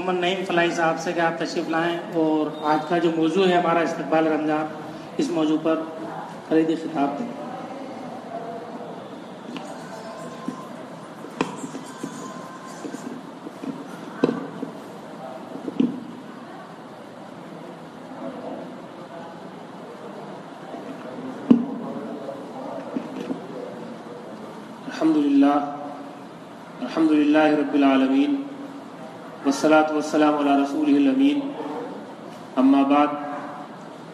محمد نعیم فلاحی صاحب سے کہ آپ تشریف لائیں اور آج کا جو موضوع ہے ہمارا استقبال رمضان، اس موضوع پر خلیدی خطاب دیں۔ الحمد للہ رب العالمین والصلاة والسلام علی رسولہ الامین، اما بعد،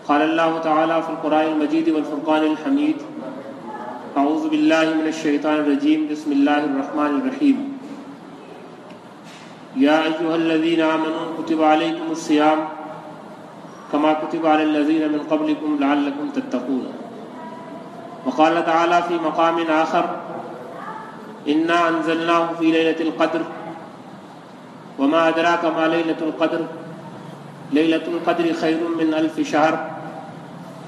قال اللہ تعالی فی القرآن المجید والفرقان الحمید، اعوذ باللہ من الشیطان الرجیم، بسم اللہ الرحمن الرحیم، یا ایہا الذین آمنوا کتب علیکم الصیام کما کتب علی الذین من قبلکم لعلکم تتقون، وقال تعالی فی مقام آخر، انا انزلناه في ليلة القدر وما ادراك ما ليلة القدر ليلة القدر خير من 1000 شهر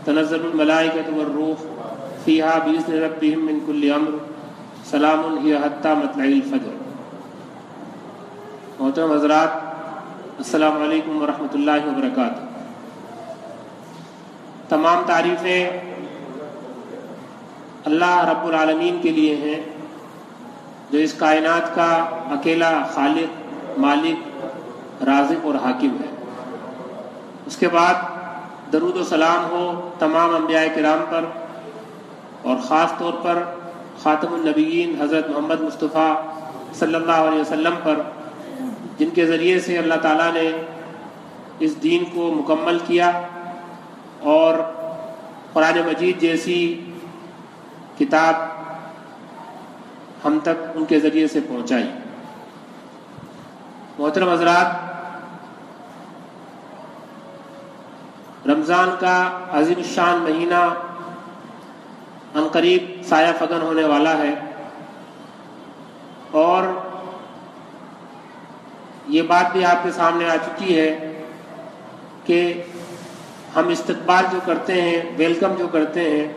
تنزل الملائكة والروح فيها بإذن ربهم من كل امر سلام هي حتى مطلع الفجر۔ محترم حضرات، السلام علیکم ورحمۃ اللہ وبرکاتہ۔ تمام تعریفیں اللہ رب العالمین کے لیے ہیں، جو اس کائنات کا اکیلا خالق، مالک، رازق اور حاکم ہے۔ اس کے بعد درود و سلام ہو تمام انبیاء کرام پر، اور خاص طور پر خاتم النبیین حضرت محمد مصطفیٰ صلی اللہ علیہ وسلم پر، جن کے ذریعے سے اللہ تعالیٰ نے اس دین کو مکمل کیا اور قرآن مجید جیسی کتاب ہم تک ان کے ذریعے سے پہنچائی۔ محترم حضرات، رمضان کا عظیم الشان مہینہ عنقریب سایہ فگن ہونے والا ہے، اور یہ بات بھی آپ کے سامنے آ چکی ہے کہ ہم استقبال جو کرتے ہیں، ویلکم جو کرتے ہیں،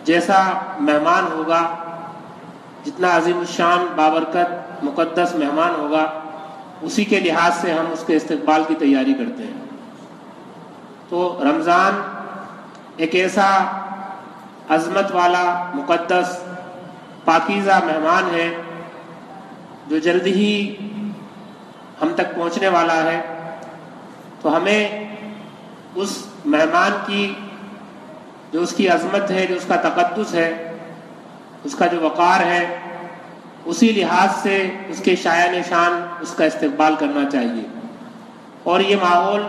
جیسا مہمان ہوگا، جتنا عظیم الشان بابرکت مقدس مہمان ہوگا، اسی کے لحاظ سے ہم اس کے استقبال کی تیاری کرتے ہیں۔ تو رمضان ایک ایسا عظمت والا مقدس پاکیزہ مہمان ہے جو جلد ہی ہم تک پہنچنے والا ہے، تو ہمیں اس مہمان کی جو اس کی عظمت ہے، جو اس کا تقدس ہے، اس کا جو وقار ہے، اسی لحاظ سے اس کے شایان شان اس کا استقبال کرنا چاہیے۔ اور یہ ماحول،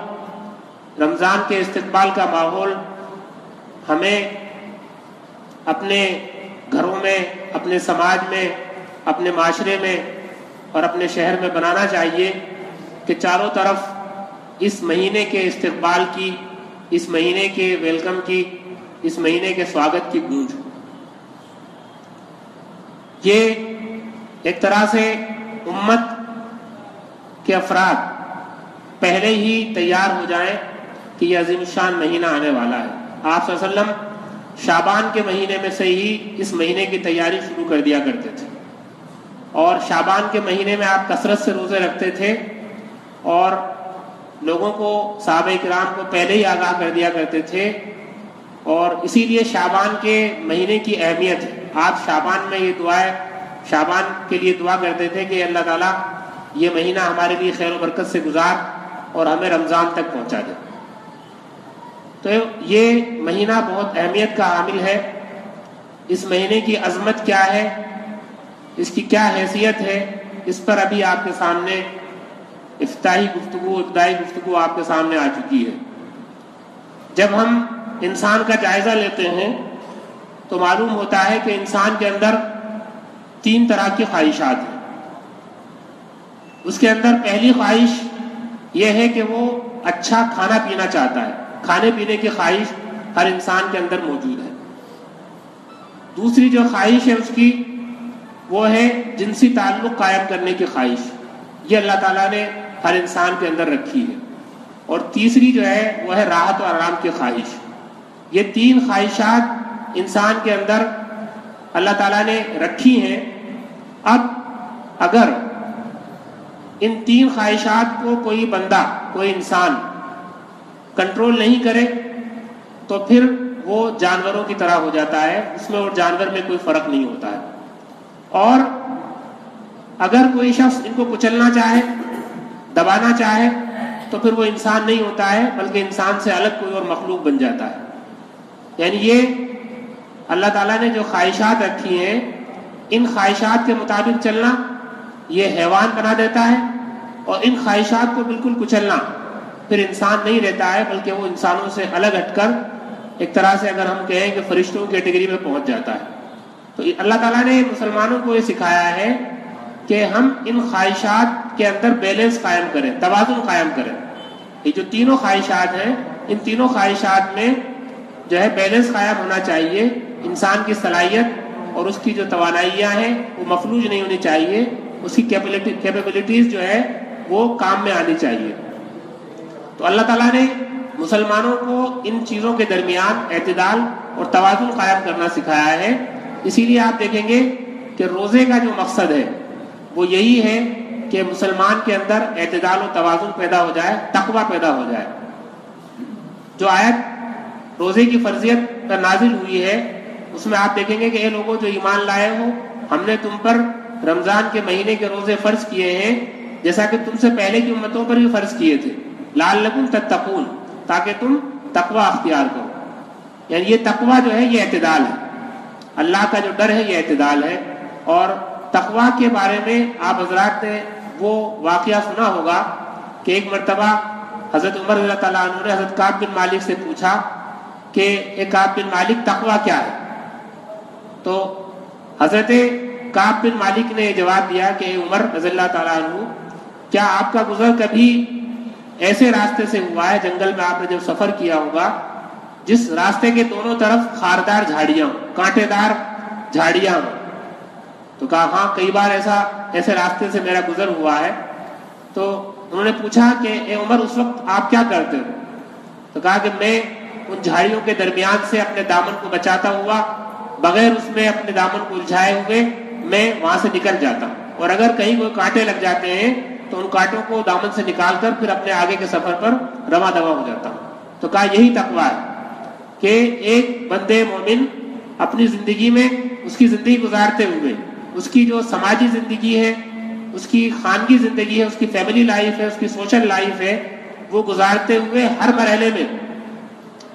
رمضان کے استقبال کا ماحول، ہمیں اپنے گھروں میں، اپنے سماج میں، اپنے معاشرے میں اور اپنے شہر میں بنانا چاہیے کہ چاروں طرف اس مہینے کے استقبال کی، اس مہینے کے ویلکم کی، اس مہینے کے سواگت کی گونج ہو۔ یہ ایک طرح سے امت کے افراد پہلے ہی تیار ہو جائیں کہ یہ عظیم الشان مہینہ آنے والا ہے۔ آپ صلی اللہ علیہ وسلم شعبان کے مہینے میں سے ہی اس مہینے کی تیاری شروع کر دیا کرتے تھے، اور شعبان کے مہینے میں آپ کثرت سے روزے رکھتے تھے، اور لوگوں کو، صحابہ کرام کو پہلے ہی آگاہ کر دیا کرتے تھے، اور اسی لیے شعبان کے مہینے کی اہمیت ہے۔ آپ شعبان میں یہ دعائیں، شعبان کے لیے دعا کرتے تھے کہ اللہ تعالیٰ یہ مہینہ ہمارے لیے خیر و برکت سے گزار اور ہمیں رمضان تک پہنچا دے۔ تو یہ مہینہ بہت اہمیت کا حامل ہے۔ اس مہینے کی عظمت کیا ہے، اس کی کیا حیثیت ہے، اس پر ابھی آپ کے سامنے ابتدائی گفتگو آپ کے سامنے آ چکی ہے۔ جب ہم انسان کا جائزہ لیتے ہیں تو معلوم ہوتا ہے کہ انسان کے اندر 3 طرح کی خواہشات ہیں۔ اس کے اندر پہلی خواہش یہ ہے کہ وہ اچھا کھانا پینا چاہتا ہے، کھانے پینے کی خواہش ہر انسان کے اندر موجود ہے۔ دوسری جو خواہش ہے اس کی، وہ ہے جنسی تعلق قائم کرنے کی خواہش، یہ اللہ تعالیٰ نے ہر انسان کے اندر رکھی ہے۔ اور تیسری جو ہے وہ ہے راحت و آرام کی خواہش۔ یہ 3 خواہشات انسان کے اندر اللہ تعالیٰ نے رکھی ہیں۔ اب اگر ان تین خواہشات کو کوئی بندہ، کوئی انسان کنٹرول نہیں کرے تو پھر وہ جانوروں کی طرح ہو جاتا ہے، اس میں اور جانور میں کوئی فرق نہیں ہوتا ہے۔ اور اگر کوئی شخص ان کو کچلنا چاہے، دبانا چاہے، تو پھر وہ انسان نہیں ہوتا ہے بلکہ انسان سے الگ کوئی اور مخلوق بن جاتا ہے۔ یعنی یہ اللہ تعالیٰ نے جو خواہشات رکھی ہیں، ان خواہشات کے مطابق چلنا یہ حیوان بنا دیتا ہے، اور ان خواہشات کو بالکل کچلنا پھر انسان نہیں رہتا ہے بلکہ وہ انسانوں سے الگ ہٹ کر ایک طرح سے اگر ہم کہیں کہ فرشتوں کی کیٹیگری میں پہنچ جاتا ہے۔ تو اللہ تعالیٰ نے مسلمانوں کو یہ سکھایا ہے کہ ہم ان خواہشات کے اندر بیلنس قائم کریں، توازن قائم کریں۔ یہ جو تینوں خواہشات ہیں، ان تینوں خواہشات میں جو ہے بیلنس قائم ہونا چاہیے۔ انسان کی صلاحیت اور اس کی جو توانائیاں ہیں وہ مفلوج نہیں ہونی چاہیے، اس کی کیپیبلٹیز جو ہے وہ کام میں آنی چاہیے۔ تو اللہ تعالیٰ نے مسلمانوں کو ان چیزوں کے درمیان اعتدال اور توازن قائم کرنا سکھایا ہے۔ اسی لیے آپ دیکھیں گے کہ روزے کا جو مقصد ہے وہ یہی ہے کہ مسلمان کے اندر اعتدال و توازن پیدا ہو جائے، تقوی پیدا ہو جائے۔ جو آیت روزے کی فرضیت پر نازل ہوئی ہے اس میں آپ دیکھیں گے کہ اے لوگوں جو ایمان لائے ہو، ہم نے تم پر رمضان کے مہینے کے روزے فرض کیے ہیں جیسا کہ تم سے پہلے کی امتوں پر بھی فرض کیے تھے، لعلکم تتقون، تاکہ تم تقوی اختیار کرو۔ یعنی یہ تقوی جو ہے یہ اعتدال ہے، اللہ کا جو ڈر ہے یہ اعتدال ہے۔ اور تقوی کے بارے میں آپ حضرات نے وہ واقعہ سنا ہوگا کہ ایک مرتبہ حضرت عمر رضی اللہ تعالیٰ عنہ نے حضرت کعب بن مالک سے پوچھا کہ اے کعب بن مالک تقوی کیا ہے؟ تو حضرت کعب بن مالک نے جواب دیا کہ اے عمر رضی اللہ تعالیٰ عنہ، کیا آپ کا گزر کبھی ایسے راستے سے ہوا ہے، جنگل میں آپ نے جب سفر کیا ہوگا جس راستے کے دونوں طرف خاردار جھاڑیاں ہوں، کانٹے دار جھاڑیاں ہوں؟ تو کہا ہاں، کئی بار ایسے راستے سے میرا گزر ہوا ہے۔ تو انہوں نے پوچھا کہ اے عمر اس وقت آپ کیا کرتے ہو؟ تو کہا کہ میں ان جھاڑیوں کے درمیان سے اپنے دامن کو بچاتا ہوا، بغیر اس میں اپنے دامن کو الجھائے ہوئے میں وہاں سے نکل جاتا ہوں، اور اگر کہیں کوئی کانٹے لگ جاتے ہیں تو ان کانٹوں کو دامن سے نکال کر پھر اپنے آگے کے سفر پر رواں دواں ہو جاتا ہوں۔ تو کہا یہی تقویٰ ہے کہ ایک بندے مومن اپنی زندگی میں اس کی زندگی گزارتے ہوئے اس کی جو سماجی زندگی ہے، اس کی خانگی زندگی ہے، اس کی فیملی لائف ہے، اس کی سوشل لائف ہے، وہ گزارتے ہوئے ہر مرحلے میں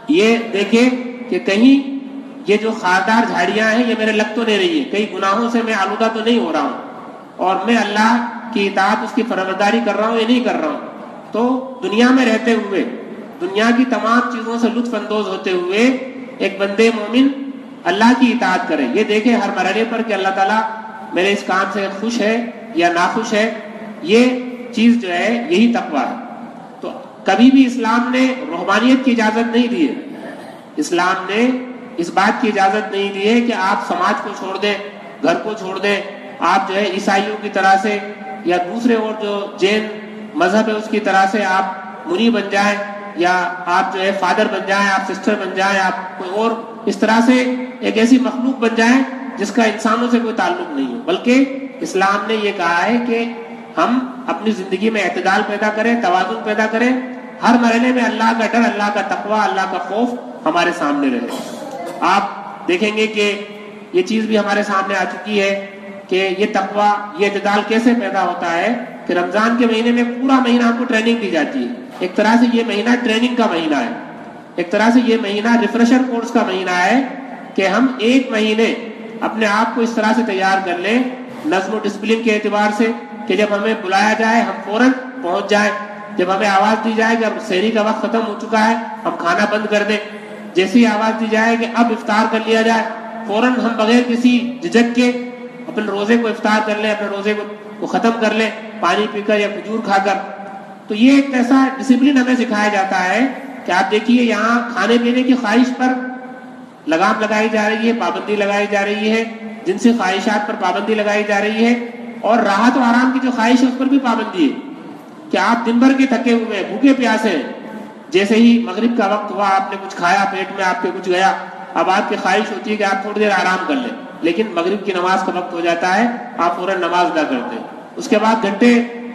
یہ دیکھے کہ کہیں یہ جو خاردار جھاڑیاں ہیں یہ میرے لگ تو نہیں رہی ہے، کئی گناہوں سے میں آلودہ تو نہیں ہو رہا ہوں، اور میں اللہ کی اطاعت، اس کی فرمانبرداری کر رہا ہوں یا نہیں کر رہا ہوں۔ تو دنیا میں رہتے ہوئے، دنیا کی تمام چیزوں سے لطف اندوز ہوتے ہوئے ایک بندے مومن اللہ کی اطاعت کرے، یہ دیکھے ہر مرحلے پر کہ اللہ تعالیٰ میرے اس کام سے خوش ہے یا ناخوش ہے۔ یہ چیز جو ہے یہی تقویٰ ہے۔ تو کبھی بھی اسلام نے روحانیت کی اجازت نہیں دی ہے، اسلام نے اس بات کی اجازت نہیں دی ہے کہ آپ سماج کو چھوڑ دیں، گھر کو چھوڑ دیں، آپ جو ہے عیسائیوں کی طرح سے یا دوسرے اور جو جین مذہب ہے اس کی طرح سے آپ منی بن جائیں، یا آپ جو ہے فادر بن جائیں، آپ سسٹر بن جائیں، آپ کوئی اور اس طرح سے ایک ایسی مخلوق بن جائیں جس کا انسانوں سے کوئی تعلق نہیں ہو۔ بلکہ اسلام نے یہ کہا ہے کہ ہم اپنی زندگی میں اعتدال پیدا کریں، توازن پیدا کریں، ہر مرحلے میں اللہ کا ڈر، اللہ کا تقویٰ، اللہ کا خوف ہمارے سامنے رہے۔ آپ دیکھیں گے کہ یہ چیز بھی ہمارے سامنے آ چکی ہے کہ یہ تقویٰ، یہ اعتدال کیسے پیدا ہوتا ہے کہ رمضان کے مہینے میں پورا مہینہ ہم کو ٹریننگ دی جاتی ہے۔ ایک طرح سے یہ مہینہ ٹریننگ کا مہینہ ہے، ایک طرح سے یہ مہینہ ریفریشر کورس کا مہینہ ہے کہ ہم ایک مہینے اپنے آپ کو اس طرح سے تیار کر لیں نظم و ڈسپلن کے اعتبار سے کہ جب ہمیں بلایا جائے ہم فوراً پہنچ جائیں، جب ہمیں آواز دی جائے کہ اب سحری کا وقت ختم ہو چکا ہے ہم کھانا بند کر دیں، جیسی آواز دی جائے کہ اب افطار کر لیا جائے فوراً ہم بغیر کسی جھجک کے اپنے روزے کو افطار کر لیں، اپنے روزے کو ختم کر لیں پانی پی کر یا کھجور کھا کر۔ تو یہ ایک ایسا ڈسپلن ہمیں سکھایا جاتا ہے کہ آپ دیکھیے یہاں کھانے پینے کی خواہش پر لگام لگائی جا رہی ہے، پابندی لگائی جا رہی ہے، جنسی خواہشات پر پابندی لگائی جا رہی ہے، اور راحت و آرام کی جو خواہش ہے اس پر بھی پابندی ہے کہ آپ دن بھر کے تھکے ہوئے بھوکے پیاسے ہیں، جیسے ہی مغرب کا وقت ہوا آپ نے کچھ کھایا، پیٹ میں آپ کے کچھ گیا، اب آپ کی خواہش ہوتی ہے کہ آپ تھوڑی دیر آرام کر لیں، لیکن مغرب کی نماز کا وقت ہو جاتا ہے آپ فوراً نماز ادا کرتے ہیں، اس کے بعد گھنٹے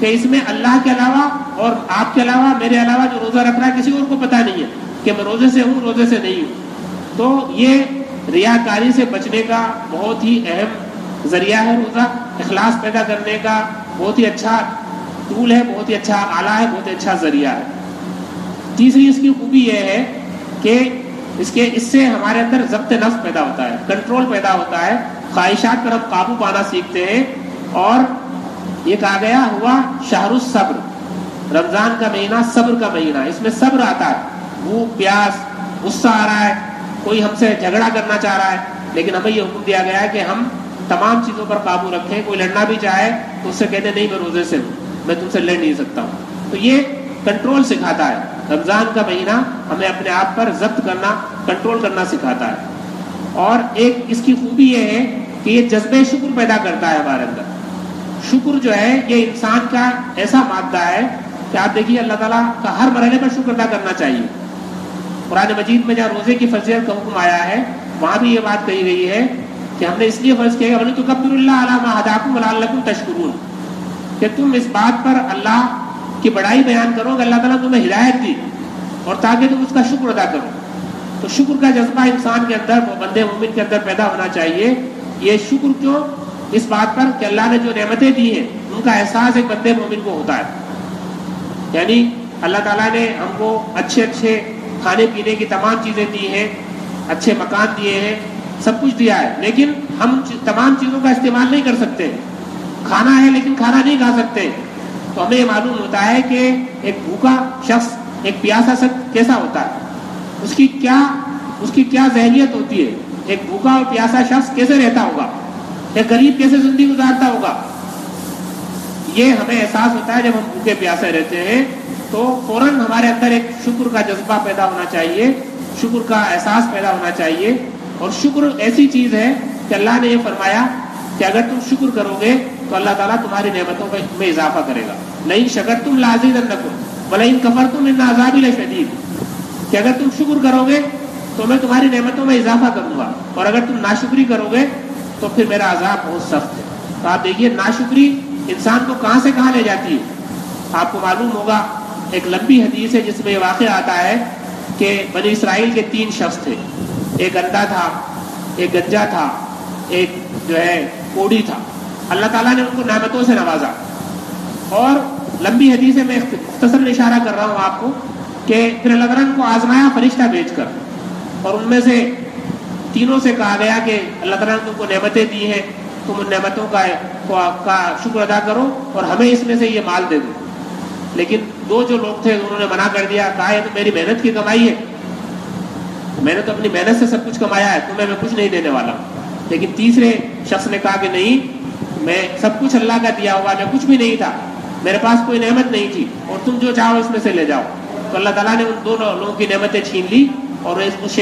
کہ اس میں اللہ کے علاوہ اور آپ کے علاوہ میرے علاوہ جو روزہ رکھ رہا ہے کسی اور کو پتہ نہیں ہے کہ میں روزے سے ہوں روزے سے نہیں ہوں. تو یہ ریاکاری سے بچنے کا بہت ہی اہم ذریعہ ہے روزہ. اخلاص پیدا کرنے کا بہت ہی اچھا ٹول ہے, بہت ہی اچھا آلہ ہے, بہت ہی اچھا ذریعہ ہے. تیسری اس کی خوبی یہ ہے کہ اس سے ہمارے اندر ضبط نفس پیدا ہوتا ہے, کنٹرول پیدا ہوتا ہے, خواہشات پر ہم قابو پانا سیکھتے ہیں. اور یہ کہا گیا ہوا شہر الصبر, رمضان کا مہینہ صبر کا مہینہ, اس میں صبر آتا ہے. بھوک پیاس غصہ آ رہا ہے, کوئی ہم سے جھگڑا کرنا چاہ رہا ہے, لیکن ہمیں یہ حکم دیا گیا ہے کہ ہم تمام چیزوں پر قابو رکھیں. کوئی لڑنا بھی چاہے تو اس سے کہتے نہیں میں روزے سے ہوں, میں تم سے لڑ نہیں سکتا ہوں. تو یہ کنٹرول سکھاتا ہے. رمضان کا مہینہ ہمیں اپنے آپ پر ضبط کرنا, کنٹرول کرنا سکھاتا ہے. اور ایک اس کی خوبی یہ ہے کہ یہ جذبہ شکر پیدا کرتا ہے ہمارے اندر. شکر جو ہے یہ انسان کا ایسا مادہ ہے کہ آپ دیکھیے اللہ تعالیٰ کا ہر مرحلے پر شکر ادا کرنا چاہیے. قرآن مجید میں جہاں روزے کی فضیلت کا حکم آیا ہے وہاں بھی یہ بات کہی گئی ہے کہ ہم نے اس لیے فرض کیا کہ تکبروا اللہ علی ما ہداکم ولعلکم تشکرون, کہ تم اس بات پر اللہ کی بڑائی بیان کرو کہ اللہ تعالیٰ نے تمہیں ہدایت دی اور تاکہ تم اس کا شکر ادا کرو. تو شکر کا جذبہ انسان کے اندر, بندے مومن کے اندر پیدا ہونا چاہیے. یہ شکر کیوں؟ اس بات پر کہ اللہ نے جو نعمتیں دی ہیں ان کا احساس ایک بندے مومن کو ہوتا ہے. یعنی اللہ تعالیٰ نے ہم کو اچھے اچھے کھانے پینے کی تمام چیزیں دی ہیں, اچھے مکان دیے ہیں, سب کچھ دیا ہے, لیکن ہم تمام چیزوں کا استعمال نہیں کر سکتے. کھانا ہے لیکن کھانا نہیں کھا سکتے. تو ہمیں یہ معلوم ہوتا ہے کہ ایک بھوکا شخص, ایک پیاسا شخص کیسا ہوتا ہے, اس کی کیا ذہنیت ہوتی ہے. ایک بھوکا اور پیاسا شخص کیسے رہتا ہوگا, ایک غریب کیسے زندگی گزارتا ہوگا. یہ ہمیں احساس ہوتا ہے جب ہم بھوکے پیاسے رہتے ہیں. تو فوراً ہمارے اندر ایک شکر کا جذبہ پیدا ہونا چاہیے, شکر کا احساس پیدا ہونا چاہیے. اور شکر ایسی چیز ہے کہ اللہ نے یہ فرمایا کہ اگر تم شکر کرو گے تو اللہ تعالیٰ تمہاری نعمتوں میں اضافہ کرے گا. لئن شکرتم لازیدنکم ولئن کفرتم ان عذابی لشدید, کہ اگر تم شکر کرو گے تو میں تمہاری نعمتوں میں اضافہ کروں گا, اور اگر تم ناشکری کرو گے تو پھر میرا عذاب بہت سخت ہے. تو آپ دیکھیے ناشکری انسان کو کہاں سے کہاں لے جاتی ہے. آپ کو معلوم ہوگا ایک لمبی حدیث ہے جس میں یہ واقعہ آتا ہے کہ بنی اسرائیل کے 3 شخص تھے. ایک اندھا تھا, ایک گنجا تھا, ایک جو ہے کوڑی تھا. اللہ تعالیٰ نے ان کو نعمتوں سے نوازا. اور لمبی حدیث ہے, میں مختصر اشارہ کر رہا ہوں آپ کو, کہ پھر اللہ تعالیٰ نے ان کو آزمایا فرشتہ بھیج کر, اور ان میں سے 3 سے کہا گیا کہ اللہ تعالیٰ نے تم کو نعمتیں دی ہیں, تم ان نعمتوں کا شکر ادا کرو اور ہمیں اس میں سے یہ مال دے دو. لیکن 2 جو لوگ تھے انہوں نے منع کر دیا, کہا یہ تو میری محنت کی کمائی ہے, میں نے تو اپنی محنت سے سب کچھ کمایا ہے, تمہیں میں کچھ نہیں دینے والا. لیکن تیسرے شخص نے کہا کہ نہیں, میں سب کچھ اللہ کا دیا ہوا, میں کچھ بھی نہیں تھا, میرے پاس کوئی نعمت نہیں تھی, اور تم جو چاہو اس میں سے لے جاؤ. تو اللہ تعالیٰ نے ان 2 لوگوں کی نعمتیں چھین لی اور اس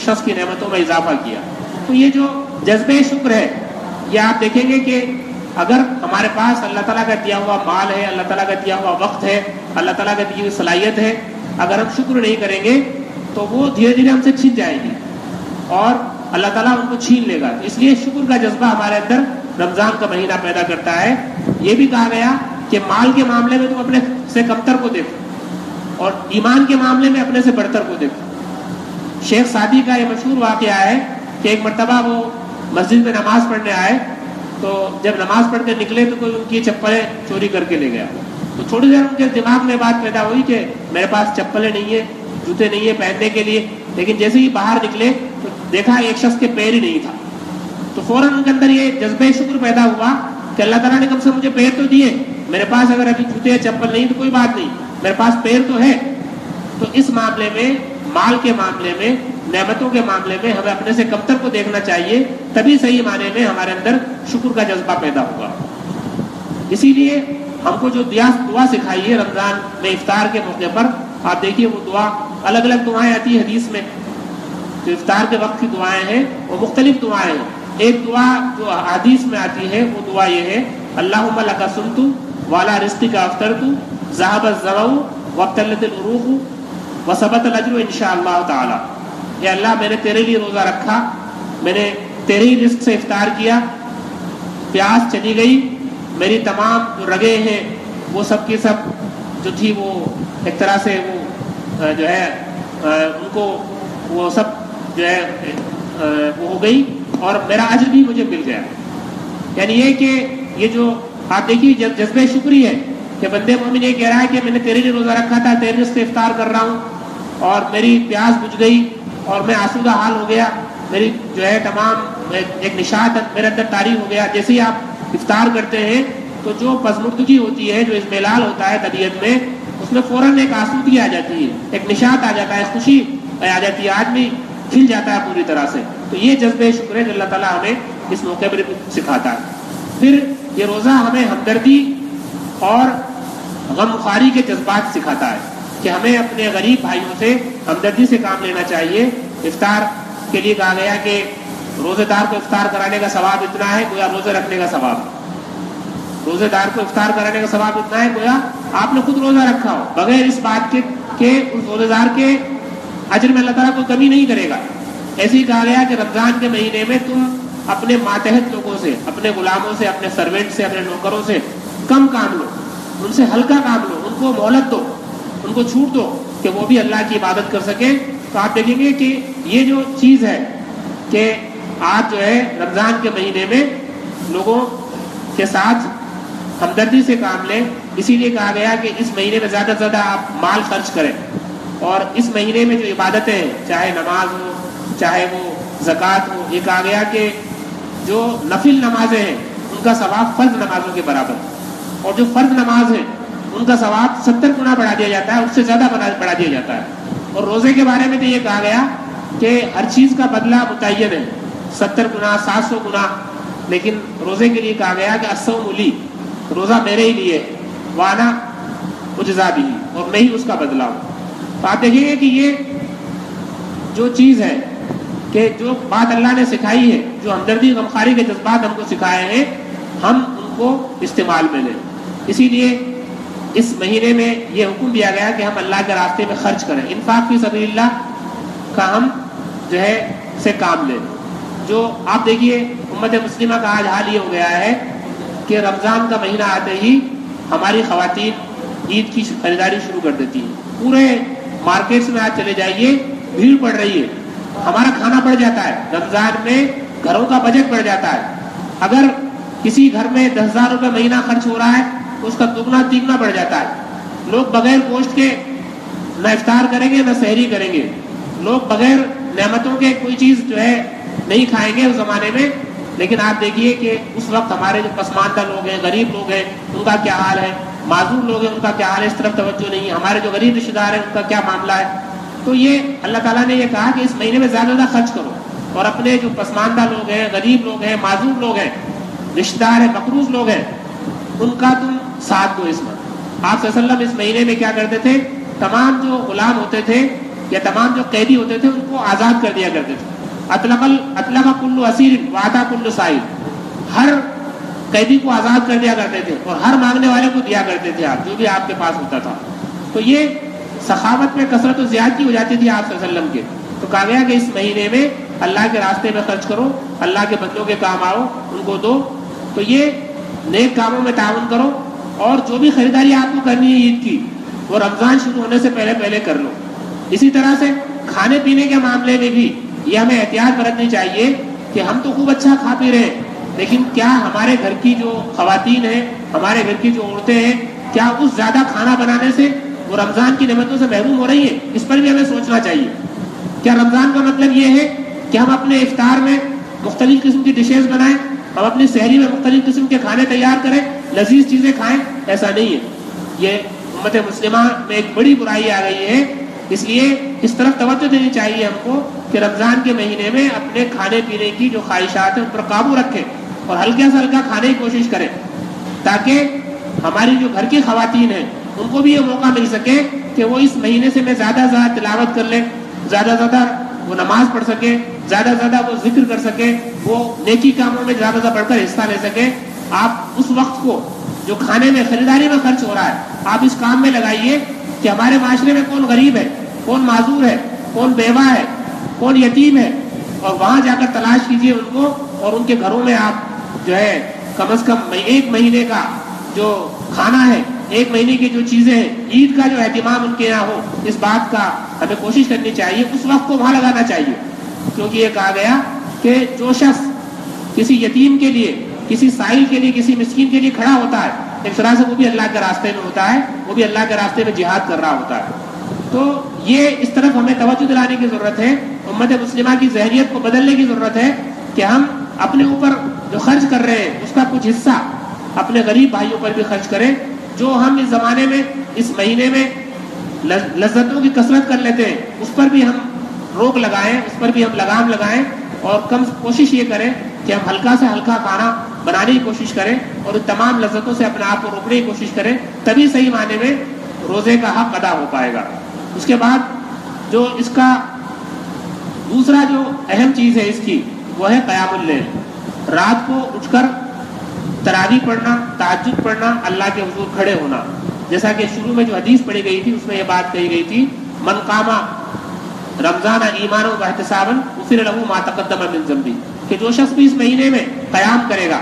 شخص کی نعمتوں میں اضافہ کیا. تو یہ جو جذبہ شکر ہے, یہ آپ دیکھیں گے کہ اگر ہمارے پاس اللہ تعالیٰ کا دیا ہوا مال ہے, اللہ تعالیٰ کا دیا ہوا وقت ہے, اللہ تعالیٰ کا دی ہوئی صلاحیت ہے, اگر ہم شکر نہیں کریں گے تو وہ دھیرے دھیرے ہم سے چھن جائے گی اور اللہ تعالیٰ ان کو چھین لے گا. اس لیے شکر کا جذبہ ہمارے اندر رمضان کا مہینہ پیدا کرتا ہے. یہ بھی کہا گیا کہ مال کے معاملے میں تم اپنے سے کمتر کو دیکھو اور ایمان کے معاملے میں اپنے سے بڑھتر کو دیکھو. شیخ سعدی کا یہ مشہور واقعہ ہے کہ ایک مرتبہ وہ مسجد میں نماز پڑھنے آئے, تو جب نماز پڑھ کے نکلے تو کوئی ان کی چپلیں چوری کر کے لے گیا. تو تھوڑی دیر ان کے دماغ میں بات پیدا ہوئی کہ میرے پاس چپلیں نہیں ہیں, جوتے نہیں ہیں پہننے کے لیے. لیکن جیسے ہی باہر نکلے تو دیکھا ایک شخص کے پیر ہی نہیں تھا. تو فوراً ان کے اندر یہ جذبہ شکر پیدا ہوا کہ اللہ تعالیٰ نے کم سے مجھے پیر تو دیے, میرے پاس اگر ابھی جوتے چپل نہیں تو کوئی بات نہیں, میرے پاس پیر تو ہے. تو اس معاملے میں, مال کے معاملے میں, نعمتوں کے معاملے میں ہمیں اپنے سے کمتر کو دیکھنا چاہیے, تبھی صحیح معنی میں ہمارے اندر شکر کا جذبہ پیدا ہوگا. اسی لیے ہم کو جو دعا سکھائی ہے رمضان میں افطار کے موقع پر, آپ دیکھیے وہ دعا الگ الگ دعائیں آتی ہے حدیث میں. جو افطار کے وقت کی دعائیں ہیں وہ مختلف دعائیں ہیں. ایک دعا جو حدیث میں آتی ہے وہ دعا یہ ہے, اللہم لک صمت وعلی رزقک افطرت ذہب الظمأ وابتلت العروق وثبت الاجر انشاءاللہ تعالی. یا اللہ میں نے تیرے لیے روزہ رکھا, میں نے تیرے ہی رزق سے افطار کیا, پیاس چلی گئی, میری تمام جو رگیں ہیں وہ سب کی سب جو تھی وہ ایک طرح سے وہ جو ہے ان کو وہ سب جو ہے وہ ہو گئی اور میرا اجر بھی مجھے مل گیا. یعنی یہ کہ یہ جو آپ دیکھیے جذبہ شکری ہے کہ بندے مومن یہ کہہ رہا ہے کہ میں نے تیرے لیے روزہ رکھا تھا, تیرے سے افطار کر رہا ہوں اور میری پیاس بجھ گئی اور میں آسودہ حال ہو گیا, میری جو ہے تمام ایک نشاط میرے اندر طاری ہو گیا. جیسے ہی آپ افطار کرتے ہیں تو جو پزمردگی ہوتی ہے, جو اضملال ہوتا ہے طبیعت میں, اس میں فوراً ایک آسودگی آ جاتی ہے, ایک نشاط آ جاتا ہے, خوشی آ جاتی ہے, آدمی کھل جاتا ہے پوری طرح سے. تو یہ جذبہ شکر ہے جو اللہ تعالیٰ ہمیں اس موقع پر سکھاتا ہے. پھر یہ روزہ ہمیں ہمدردی اور غم خواری کے جذبات سکھاتا ہے کہ ہمیں اپنے غریب بھائیوں سے ہمدردی سے کام لینا چاہیے. افطار کے لیے کہا گیا کہ روزے دار کو افطار کرانے کا ثواب اتنا ہے گویا روزے رکھنے کا ثواب, روزے دار کو افطار کرانے کا ثواب اتنا ہے گویا آپ نے خود روزہ رکھا ہو, بغیر اس بات کے کہ اس روزے دار کے اجر میں اللہ تعالیٰ کوئی کمی نہیں کرے گا. ایسے ہی کہا گیا کہ رمضان کے مہینے میں تم اپنے ماتحت لوگوں سے, اپنے غلاموں سے, اپنے سروینٹ سے, اپنے نوکروں سے کم کام لو, ان سے ہلکا کام لو, ان کو مہلت دو, ان کو چھوٹ دو کہ وہ بھی اللہ کی عبادت کر سکیں. تو آپ دیکھیں گے کہ یہ جو چیز ہے کہ آپ جو ہے رمضان کے مہینے میں لوگوں کے ساتھ ہمدردی سے کام لیں. اسی لیے کہا گیا کہ اس مہینے میں زیادہ سے زیادہ آپ مال خرچ کریں, اور اس مہینے میں جو عبادتیں ہیں, چاہے نماز ہو, چاہے وہ زکوٰۃ ہو, یہ کہا گیا کہ جو نفل نمازیں ہیں ان کا ثواب فرض نمازوں کے برابر, اور جو فرض نماز ہے ان کا ثواب 70 گنا بڑھا دیا جاتا ہے, اس سے زیادہ بڑھا دیا جاتا ہے. اور روزے کے بارے میں تو یہ کہا گیا کہ ہر چیز کا بدلہ متعین ہے, 70 گنا 700 گنا, لیکن روزے کے لیے کہا گیا کہ الصوم لی, روزہ میرے ہی لیے, وانا اجزا بھی, اور میں ہی اس کا بدلہ ہوں. تو آپ دیکھیں گے کہ یہ جو چیز ہے کہ جو بات اللہ نے سکھائی ہے, جو ہمدردی غمخواری کے جذبات ہم کو سکھائے ہیں, ہم ان کو استعمال میں لیں. اسی لیے اس مہینے میں یہ حکم دیا گیا کہ ہم اللہ کے راستے میں خرچ کریں, انفاق فی سبیل اللہ کا ہم جو ہے سے کام لیں. جو آپ دیکھیے امت مسلمہ کا آج حال یہ ہو گیا ہے کہ رمضان کا مہینہ آتے ہی ہماری خواتین عید کی خریداری شروع کر دیتی ہیں. پورے مارکیٹس میں آج چلے جائیے, بھیڑ پڑ رہی ہے, ہمارا کھانا بڑھ جاتا ہے, رمضان میں گھروں کا بجٹ بڑھ جاتا ہے. اگر کسی گھر میں 10,000 روپے مہینہ خرچ ہو رہا ہے تو اس کا دگنا تیگنا بڑھ جاتا ہے. لوگ بغیر گوشت کے نہ افطار کریں گے نہ سحری کریں گے, لوگ بغیر نعمتوں کے کوئی چیز جو ہے نہیں کھائیں گے اس زمانے میں. لیکن آپ دیکھیے کہ اس وقت ہمارے جو پسماندہ لوگ ہیں, غریب لوگ ہیں, ان کا کیا حال ہے, معذور لوگ ہیں ان کا کیا حال ہے, اس طرف توجہ نہیں. ہمارے جو غریب رشتہ دار ہیں ان کا کیا معاملہ ہے. تو یہ اللہ تعالیٰ نے یہ کہا کہ اس مہینے میں زیادہ زیادہ خرچ کرو, اور اپنے جو پسماندہ لوگ ہیں, غریب لوگ ہیں, معذور لوگ ہیں, رشتہ دار ہیں, مقروض لوگ ہیں, ان کا تم ساتھ دو. اس میں آپ صلی اللہ علیہ وسلم اس مہینے میں کیا کرتے تھے, تمام جو غلام ہوتے تھے یا تمام جو قیدی ہوتے تھے ان کو آزاد کر دیا کرتے تھے. اطلق کل اسیر وعطا کل سائل, ہر قیدی کو آزاد کر دیا کرتے تھے اور ہر مانگنے والے کو دیا کرتے تھے آپ, جو بھی آپ کے پاس ہوتا تھا. تو یہ سخاوت میں کثرت و زیادتی ہو جاتی تھی آپ صلی اللہ علیہ وسلم کے. تو کہا گیا کہ اس مہینے میں اللہ کے راستے میں خرچ کرو, اللہ کے بندوں کے کام آؤ, ان کو دو. تو یہ نیک کاموں میں تعاون کرو, اور جو بھی خریداری آپ کو کرنی ہے عید کی وہ رمضان شروع ہونے سے پہلے پہلے کر لو. اسی طرح سے کھانے پینے کے معاملے میں بھی یہ ہمیں احتیاط برتنی چاہیے کہ ہم تو خوب اچھا کھا پی رہے ہیں, لیکن کیا ہمارے گھر کی جو خواتین ہیں, ہمارے گھر کی جو عورتیں ہیں, کیا اس زیادہ کھانا بنانے سے وہ رمضان کی نعمتوں سے محروم ہو رہی ہیں؟ اس پر بھی ہمیں سوچنا چاہیے. کیا رمضان کا مطلب یہ ہے کہ ہم اپنے افطار میں مختلف قسم کی ڈشز بنائیں, ہم اپنی سحری میں مختلف قسم کے کھانے تیار کریں, لذیذ چیزیں کھائیں؟ ایسا نہیں ہے. یہ امت مسلمہ میں ایک بڑی برائی آ گئی ہے. اس لیے اس طرف توجہ دینی چاہیے ہم کو کہ رمضان کے مہینے میں اپنے کھانے پینے کی جو خواہشات ہیں ان پر قابو رکھیں اور ہلکا سے ہلکا کھانے کی کوشش کریں, تاکہ ہماری جو گھر کی خواتین ہیں ان کو بھی یہ موقع مل سکے کہ وہ اس مہینے سے میں زیادہ سے زیادہ تلاوت کر لیں, زیادہ سے زیادہ وہ نماز پڑھ سکیں, زیادہ سے زیادہ وہ ذکر کر سکیں, وہ نیکی کاموں میں زیادہ سے زیادہ بڑھ کر حصہ لے سکیں. آپ اس وقت کو جو کھانے میں خریداری میں خرچ ہو رہا ہے آپ اس کام میں لگائیے کہ ہمارے معاشرے میں کون غریب ہے, کون معذور ہے, کون بیوہ ہے, کون یتیم ہے, اور وہاں جا کر تلاش کیجیے ان کو, اور ان کے گھروں میں آپ جو ہے کم از کم ایک مہینے کا جو کھانا ہے ایک مہینے کی جو چیزیں ہیں، عید کا جو اہتمام ان کے یہاں ہو، اس بات کا ہمیں کوشش کرنی چاہیے، اس وقت کو وہاں لگانا چاہیے، کیونکہ یہ کہا گیا کہ جو شخص کسی یتیم کے لیے، کسی سائل کے لیے، کسی مسکین کے لیے کھڑا ہوتا ہے، ایک طرح سے وہ بھی اللہ کے راستے میں ہوتا ہے، وہ بھی اللہ کے راستے میں جہاد کر رہا ہوتا ہے۔ تو یہ اس طرف ہمیں توجہ دلانے کی ضرورت ہے، امت مسلمہ کی ذہنیت کو بدلنے کی ضرورت ہے کہ ہم اپنے اوپر جو خرچ کر رہے ہیں اس کا کچھ حصہ اپنے غریب بھائیوں پر بھی خرچ کریں۔ جو ہم اس زمانے میں، اس مہینے میں لذتوں کی کثرت کر لیتے ہیں، اس پر بھی ہم روک لگائیں، اس پر بھی ہم لگام لگائیں، اور کم کوشش یہ کریں کہ ہم ہلکا سے ہلکا کھانا بنانے کی کوشش کریں اور ان تمام لذتوں سے اپنے آپ کو روکنے کی کوشش کریں، تبھی صحیح معنی میں روزے کا حق ادا ہو پائے گا۔ اس کے بعد جو اس کا دوسرا جو اہم چیز ہے اس کی، وہ ہے قیام اللیل، رات کو اٹھ کر تراویح پڑھنا، تہجد پڑھنا، اللہ کے حضور کھڑے ہونا۔ جیسا کہ شروع میں جو حدیث پڑھی گئی تھی اس میں یہ بات کہی گئی تھی، من قام رمضان ایمانا و احتسابا غفر له ما تقدم من ذنبہ، کہ جو شخص بھی اس مہینے میں قیام کرے گا،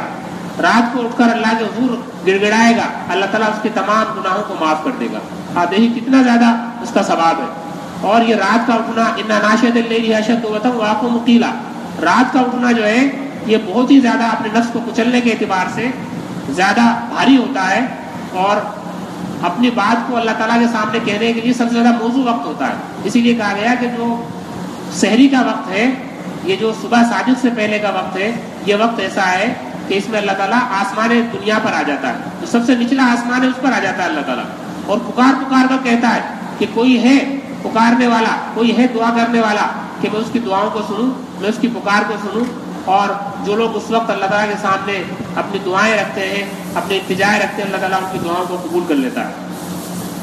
رات کو اٹھ کر اللہ کے حضور گڑ گڑائے گا، اللہ تعالیٰ اس کے تمام گناہوں کو معاف کر دے گا۔ آپ دیکھیے کتنا زیادہ اس کا ثواب ہے۔ اور یہ رات کا اٹھنا، انا ناشئۃ اللیل اشد وطئا واقوم قیلا، رات کا اٹھنا جو ہے یہ بہت ہی زیادہ اپنے نفس کو کچلنے کے اعتبار سے زیادہ بھاری ہوتا ہے، اور اپنی بات کو اللہ تعالیٰ کے سامنے کہنے کے لیے سب سے زیادہ موزوں وقت ہوتا ہے۔ اسی لیے کہا گیا کہ جو سحری کا وقت ہے، یہ جو صبح صادق سے پہلے کا وقت ہے، یہ وقت ایسا ہے کہ اس میں اللہ تعالیٰ آسمان دنیا پر آ جاتا ہے، جو سب سے نچلا آسمان ہے اس پر آ جاتا ہے اللہ تعالیٰ، اور پکار پکار کر کہتا ہے کہ کوئی ہے پکارنے والا، کوئی ہے دعا کرنے والا، کہ میں اس کی دعاؤں کو سنوں، میں اس کی پکار کو سنوں۔ اور جو لوگ اس وقت اللہ تعالیٰ کے سامنے اپنی دعائیں رکھتے ہیں، اپنے التجائیں رکھتے ہیں، اللہ تعالیٰ ان کی دعاؤں کو قبول کر لیتا ہے۔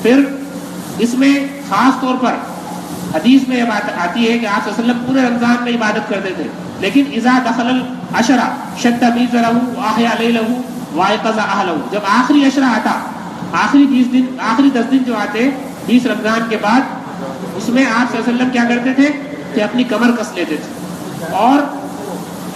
پھر اس میں خاص طور پر حدیث میں یہ بات آتی ہے کہ آپ صلی اللہ علیہ وسلم پورے رمضان میں عبادت کرتے تھے، لیکن اذا دخل العشر شد میزرہ واحیا لیلہ وایقظ اہلہ، جب آخری عشرہ آتا، آخری 10 دن جو آتے 20 رمضان کے بعد، اس میں آپ صلی اللہ علیہ وسلم کیا کرتے تھے کہ اپنی کمر کس لیتے تھے اور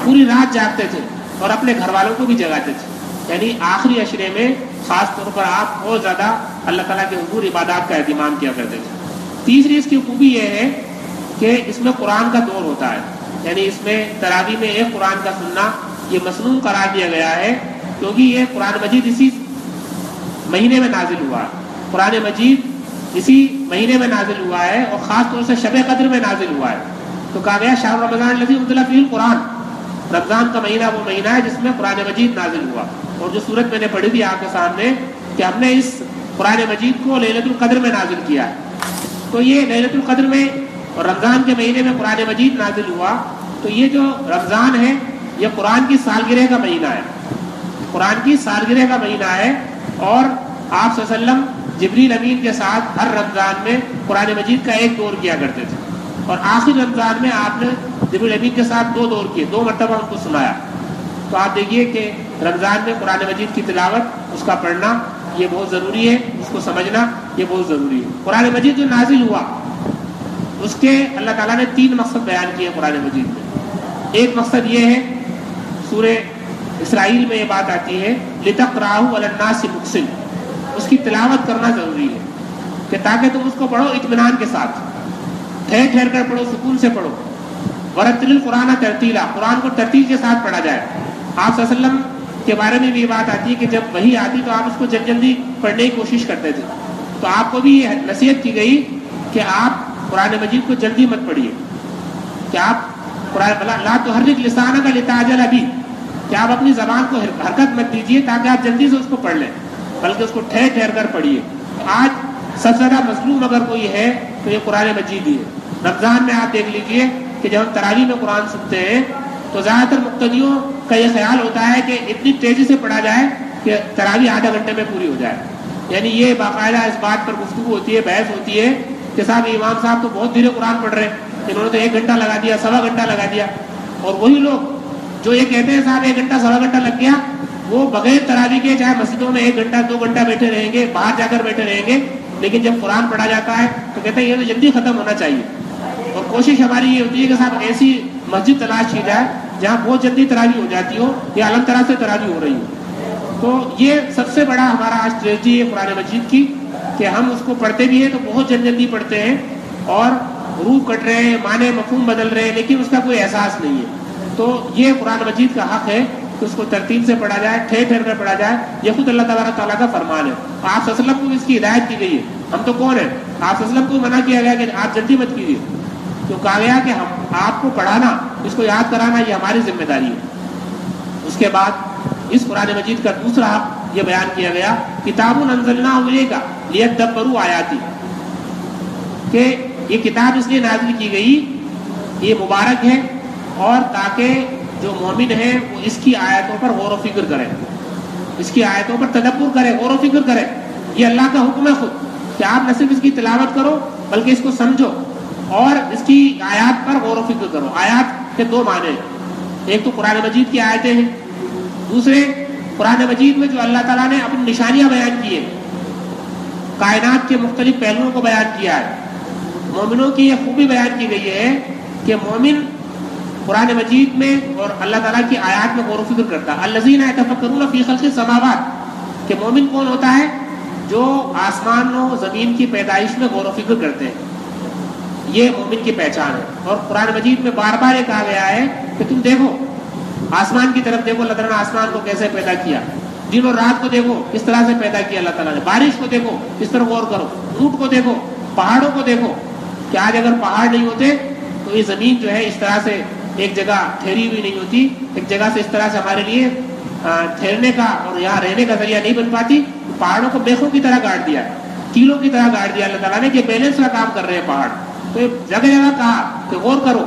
پوری رات جاگتے تھے اور اپنے گھر والوں کو بھی جگاتے تھے۔ یعنی آخری عشرے میں خاص طور پر آپ بہت زیادہ اللہ تعالیٰ کے حضور عبادات کا اہتمام کیا کرتے تھے۔ تیسری اس کی خوبی یہ ہے کہ اس میں قرآن کا دور ہوتا ہے، یعنی اس میں تراویح میں ایک قرآن کا سننا یہ مسنون قرار دیا گیا ہے، کیونکہ یہ قرآن مجید اسی مہینے میں نازل ہوا ہے، قرآن مجید اسی مہینے میں نازل ہوا ہے، اور خاص طور سے شب قدر میں نازل ہوا ہے۔ تو کہا گیا شہر رمضان الذی انزل فیہ القرآن، رمضان کا مہینہ وہ مہینہ ہے جس میں قرآن مجید نازل ہوا۔ اور جو صورت میں نے پڑھی تھی آپ کے سامنے کہ ہم نے اس قرآن مجید کو لیلۃ القدر میں نازل کیا ہے، تو یہ لیلۃ القدر میں اور رمضان کے مہینے میں قرآن مجید نازل ہوا، تو یہ جو رمضان ہے یہ قرآن کی سالگرہ کا مہینہ ہے، قرآن کی سالگرہ کا مہینہ ہے۔ اور آپ صلی اللہ علیہ وسلم جبریل امین کے ساتھ ہر رمضان میں قرآن مجید کا ایک دور کیا کرتے تھے، اور آخر رمضان میں آپ نے جبریل امین کے ساتھ 2 دور کیے، 2 مرتبہ ان کو سنایا۔ تو آپ دیکھیے کہ رمضان میں قرآن مجید کی تلاوت، اس کا پڑھنا یہ بہت ضروری ہے، اس کو سمجھنا یہ بہت ضروری ہے۔ قرآن مجید جو نازل ہوا اس کے اللہ تعالیٰ نے 3 مقصد بیان کیے قرآن مجید میں۔ ایک مقصد یہ ہے، سورہ اسرائیل میں یہ بات آتی ہے لِتَقْرَأَهُ عَلَى النَّاسِ مُقْسِمٍ، اس کی تلاوت کرنا ضروری ہے کہ تاکہ تم اس کو پڑھو اطمینان کے ساتھ، ٹھہر ٹھہر کر پڑھو، سکون سے پڑھو۔ وَرَتِّلِ الْقُرْآنَ تَرْتِيلًا، قرآن کو ترتیل کے ساتھ پڑھا جائے۔ آپ صلی اللہ علیہ وسلم کے بارے میں بھی یہ بات آتی ہے کہ جب وحی آتی تو آپ اس کو جلدی پڑھنے کی کوشش کرتے تھے، تو آپ کو بھی یہ نصیحت کی گئی کہ آپ قرآن مجید کو جلدی مت پڑھیے، کہ آپ قرآن لا تحرک لسانک لتعجل بہ، کہ آپ اپنی زبان کو حرکت مت دیجیے تاکہ آپ جلدی سے اس کو پڑھ لیں، بلکہ اس کو ٹھہر ٹھہر کر پڑھیے۔ آج سب سے زیادہ مظلوم اگر کوئی ہے تو یہ قرآن مجید ہی ہے۔ رمضان میں آپ دیکھ لیجیے کہ جب ہم تراویح میں قرآن سنتے ہیں تو زیادہ تر مقتدیوں کا یہ خیال ہوتا ہے کہ اتنی تیزی سے پڑھا جائے کہ تراویح آدھا گھنٹے میں پوری ہو جائے، یعنی یہ باقاعدہ اس بات پر گفتگو ہوتی ہے، بحث ہوتی ہے کہ صاحب امام صاحب تو بہت دھیرے قرآن پڑھ رہے ہیں، انہوں نے تو 1 گھنٹہ لگا دیا، 1.25 گھنٹہ لگا دیا۔ اور وہی لوگ جو یہ کہتے ہیں صاحب 1 گھنٹہ 1.25 گھنٹہ لگ گیا، وہ بغیر تراویح کے چاہے مسجدوں میں 1 گھنٹہ 2 گھنٹہ بیٹھے رہیں گے، باہر جا کر بیٹھے رہیں گے، لیکن جب قرآن پڑھا جاتا ہے تو کہتے ہیں یہ تو جلدی ختم ہونا چاہیے۔ اور کوشش ہماری یہ ہوتی ہے کہ صاحب ایسی مسجد تلاش کی جائے جہاں بہت جلدی تراویح ہو جاتی ہو یا الگ طرح سے تراویح ہو رہی ہو۔ تو یہ سب سے بڑا ہمارا آج ٹریجڈی ہے قرآن مجید کی کہ ہم اس کو پڑھتے بھی ہیں تو بہت جلدی پڑھتے ہیں اور روح کٹ رہے ہیں، معنی مفہوم بدل رہے ہیں، لیکن اس کا کوئی احساس نہیں ہے. تو یہ قرآن مجید کا حق ہے کہ اس کو ترتیب سے پڑھا جائے، ٹھہر ٹھہر کر پڑھا جائے. یہ خود اللہ تبارک تعالیٰ کا فرمان ہے. آپ صلی اللہ علیہ وسلم کو اس کی ہدایت کی گئی ہے. ہم تو کون ہیں؟ آپ صلی اللہ علیہ وسلم کو منع کیا گیا کہ آپ جلدی مت کیجیے. تو کہا گیا کہ ہم آپ کو پڑھانا، اس کو یاد کرانا یہ ہماری ذمہ داری ہے. اس کے بعد اس قرآن مجید کا دوسرا حق یہ بیان کیا گیا، کتاب انزلناہ الیک لیدبروا آیاتہ، کہ یہ کتاب اس لیے نازل کی گئی، یہ مبارک ہے اور تاکہ جو مومن ہیں وہ اس کی آیتوں پر غور و فکر کریں، اس کی آیتوں پر تدبر کریں، غور و فکر کریں. یہ اللہ کا حکم ہے خود کہ آپ نہ صرف اس کی تلاوت کرو بلکہ اس کو سمجھو اور اس کی آیات پر غور و فکر کرو. آیات کے دو معنی ہیں، ایک تو قرآن مجید کی آیتیں ہیں، دوسرے قرآن مجید میں جو اللہ تعالیٰ نے اپنی نشانیاں بیان کی ہیں، کائنات کے مختلف پہلوؤں کو بیان کیا ہے. مومنوں کی یہ خوبی بیان کی گئی ہے کہ مومن قرآن مجید میں اور اللہ تعالیٰ کی آیات میں غور و فکر کرتا ہے. الذین یتفکرون فی خلق السماوات، کہ مومن کون ہوتا ہے؟ جو آسمان و زمین کی پیدائش میں غور و فکر کرتے ہیں. یہ مومن کی پہچان ہے. اور قرآن مجید میں بار بار یہ کہا گیا ہے کہ تم دیکھو آسمان کی طرف دیکھو، اللہ تعالیٰ نے آسمان کو کیسے پیدا کیا، دن اور رات کو دیکھو کس طرح سے پیدا کیا اللہ تعالیٰ نے، بارش کو دیکھو اس پر غور کرو، اونٹ کو دیکھو، پہاڑوں کو دیکھو کہ آج اگر پہاڑ نہیں ہوتے تو یہ زمین جو ہے اس طرح سے ایک جگہ ٹھہری ہوئی نہیں ہوتی، ایک جگہ سے اس طرح سے ہمارے لیے ٹھہرنے کا اور یہاں رہنے کا ذریعہ نہیں بن پاتی. پہاڑوں کو بیخوں کی طرح گاڑ دیا، کیلوں کی طرح گاڑ دیا اللہ تعالیٰ نے کہ بیلنس کا کام کر رہے ہیں پہاڑ. تو جگہ جگہ کہا کہ غور کرو،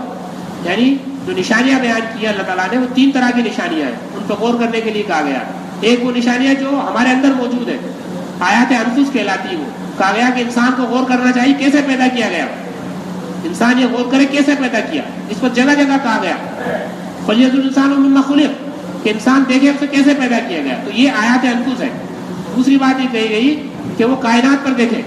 یعنی جو نشانیاں بیان کی اللہ تعالیٰ نے وہ تین طرح کی نشانیاں ہیں، ان پر غور کرنے کے لیے کہا گیا. ایک وہ نشانیاں جو ہمارے اندر موجود ہے، آیات انفس کہلاتی وہ، کہا گیا کہ انسان کو غور کرنا چاہیے کیسے پیدا کیا گیا، انسان یہ غور کرے کیسے پیدا کیا. اس پر جگہ جگہ کہا گیا فَلْيَنْظُرِ الْإِنسَانُ مِمَّا خُلِقَ، کہ انسان دیکھے اسے کیسے پیدا کیا گیا. تو یہ آیات انفس ہے. دوسری بات یہ کہی گئی کہ وہ کائنات پر دیکھے،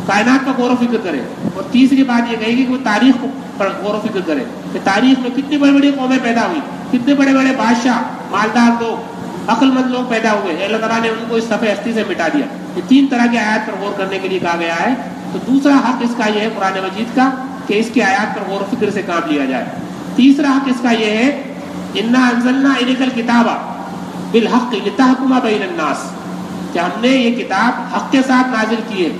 کائنات پر غور و فکر کرے. اور تیسری بات یہ کہی گئی کہ وہ تاریخ پر غور و فکر کرے کہ تاریخ میں کتنی بڑی بڑی قومیں پیدا ہوئی، کتنے بڑے بڑے بادشاہ، مالدار لوگ، عقل مند لوگ پیدا ہوئے، اللہ تعالیٰ نے ان کو اس صفحے ہستی سے مٹا دیا. یہ تین طرح کی آیات پر غور کرنے کے لیے کہا گیا ہے. تو دوسرا حق اس کا یہ ہے قرآن مجید کا کہ اس کی آیات پر غور و فکر سے کام لیا جائے. تیسرا حق اس کا یہ ہے اِنَّا أَنزَلْنَا إِلَيْكَ الْكِتَابَ بِالْحَقِّ لِتَحْكُمَ بَيْنَ النَّاسِ، کہ ہم نے یہ کتاب حق کے ساتھ نازل کی ہے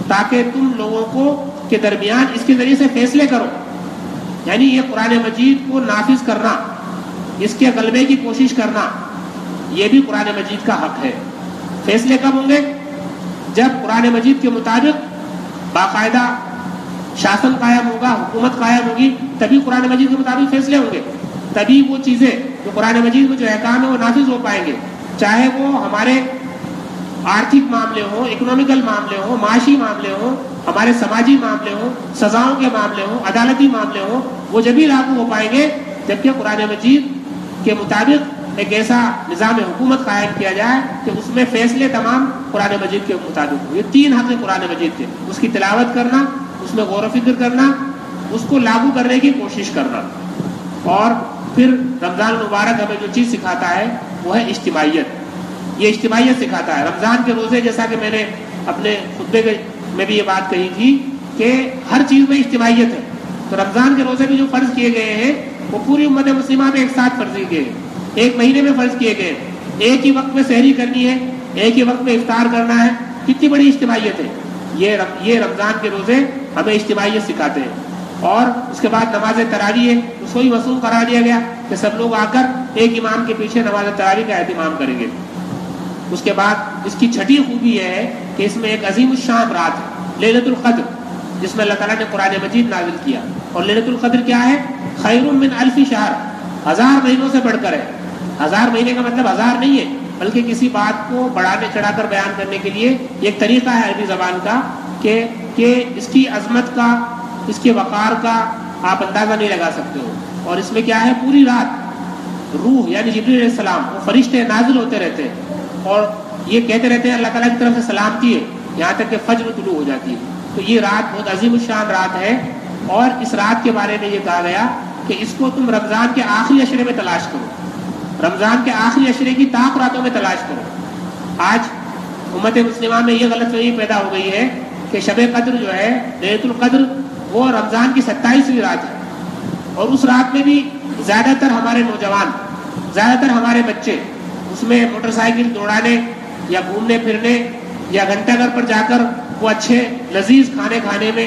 تاکہ تم لوگوں کو کے درمیان اس کے ذریعے سے فیصلے کرو. یعنی یہ قرآن مجید کو نافذ کرنا، اس کے غلبے کی کوشش کرنا، یہ بھی قرآن مجید کا حق ہے. فیصلے کب ہوں گے؟ جب قرآن مجید کے مطابق باقاعدہ شاسن قائم ہوگا، حکومت قائم ہوگی، تبھی قرآن مجید کے مطابق فیصلے ہوں گے. تبھی وہ چیزیں جو قرآن مجید میں جو احکام ہیں وہ نافذ ہو پائیں گے، چاہے وہ ہمارے آرتھک معاملے ہوں، اکنامیکل معاملے ہوں، معاشی معاملے ہوں، ہمارے سماجی معاملے ہوں، سزاؤں کے معاملے ہوں، عدالتی معاملے ہوں، وہ جبھی لاگو ہو پائیں گے جبکہ قرآن مجید کے مطابق ایک ایسا نظام حکومت قائم کیا جائے کہ اس میں فیصلے تمام قرآن مجید کے مطابق ہوں. یہ تین حق ہیں قرآن مجید کے، اس کی تلاوت کرنا، اس میں غور و فکر کرنا، اس کو لاگو کرنے کی کوشش کرنا. اور پھر رمضان المبارک ہمیں جو چیز سکھاتا ہے وہ ہے اجتماعیت. یہ اجتماعیت سکھاتا ہے. رمضان کے روزے، جیسا کہ میں نے اپنے خطبے میں بھی یہ بات کہی تھی کہ ہر چیز میں اجتماعیت ہے. تو رمضان کے روزے بھی جو فرض کیے گئے ہیں وہ پوری امت مسلمہ میں ایک ساتھ فرض کیے گئے ہیں، ایک مہینے میں فرض کیے گئے ہیں. ایک ہی وقت میں سحری کرنی ہے، ایک ہی وقت میں افطار کرنا ہے. کتنی بڑی اجتماعیت ہے. یہ رمضان کے روزے ہمیں اجتماعیت سکھاتے ہیں. اور اس کے بعد نماز تراویح ہے، اس کو ہی مصروف قرار دیا گیا کہ سب لوگ آ کر ایک امام کے پیچھے نماز تراویح کا اہتمام کریں گے. اس کے بعد اس کی چھٹی خوبی یہ ہے کہ اس میں ایک عظیم الشان رات ہے، لیلۃ القدر، جس میں اللہ تعالیٰ نے قرآن مجید نازل کیا. اور لیلۃ القدر کیا ہے؟ خیر من الف شہر، 1000 مہینوں سے بڑھ کر ہے. 1000 مہینے کا مطلب 1000 نہیں ہے، بلکہ کسی بات کو بڑھانے چڑھا کر بیان کرنے کے لیے ایک طریقہ ہے عربی زبان کا کہ اس کی عظمت کا، اس کے وقار کا آپ اندازہ نہیں لگا سکتے ہو. اور اس میں کیا ہے؟ پوری رات روح یعنی جبریل علیہ السلام، وہ فرشتے نازل ہوتے رہتے ہیں اور یہ کہتے رہتے ہیں اللہ تعالیٰ کی طرف سے سلامتی ہے، یہاں تک کہ فجر طلوع ہو جاتی ہے. تو یہ رات بہت عظیم الشان رات ہے. اور اس رات کے بارے میں یہ کہا گیا کہ اس کو تم رمضان کے آخری عشرے میں تلاش کرو، رمضان کے آخری عشرے کی طاق راتوں میں تلاش کرو. آج امت مسلمہ میں یہ غلط فہمی پیدا ہو گئی ہے کہ شب قدر جو ہے لیلۃ القدر وہ رمضان کی 27ویں رات ہے، اور اس رات میں بھی زیادہ تر ہمارے نوجوان، زیادہ تر ہمارے بچے اس میں موٹر سائیکل دوڑانے یا گھومنے پھرنے یا گھنٹہ گھر پر جا کر وہ اچھے لذیذ کھانے کھانے میں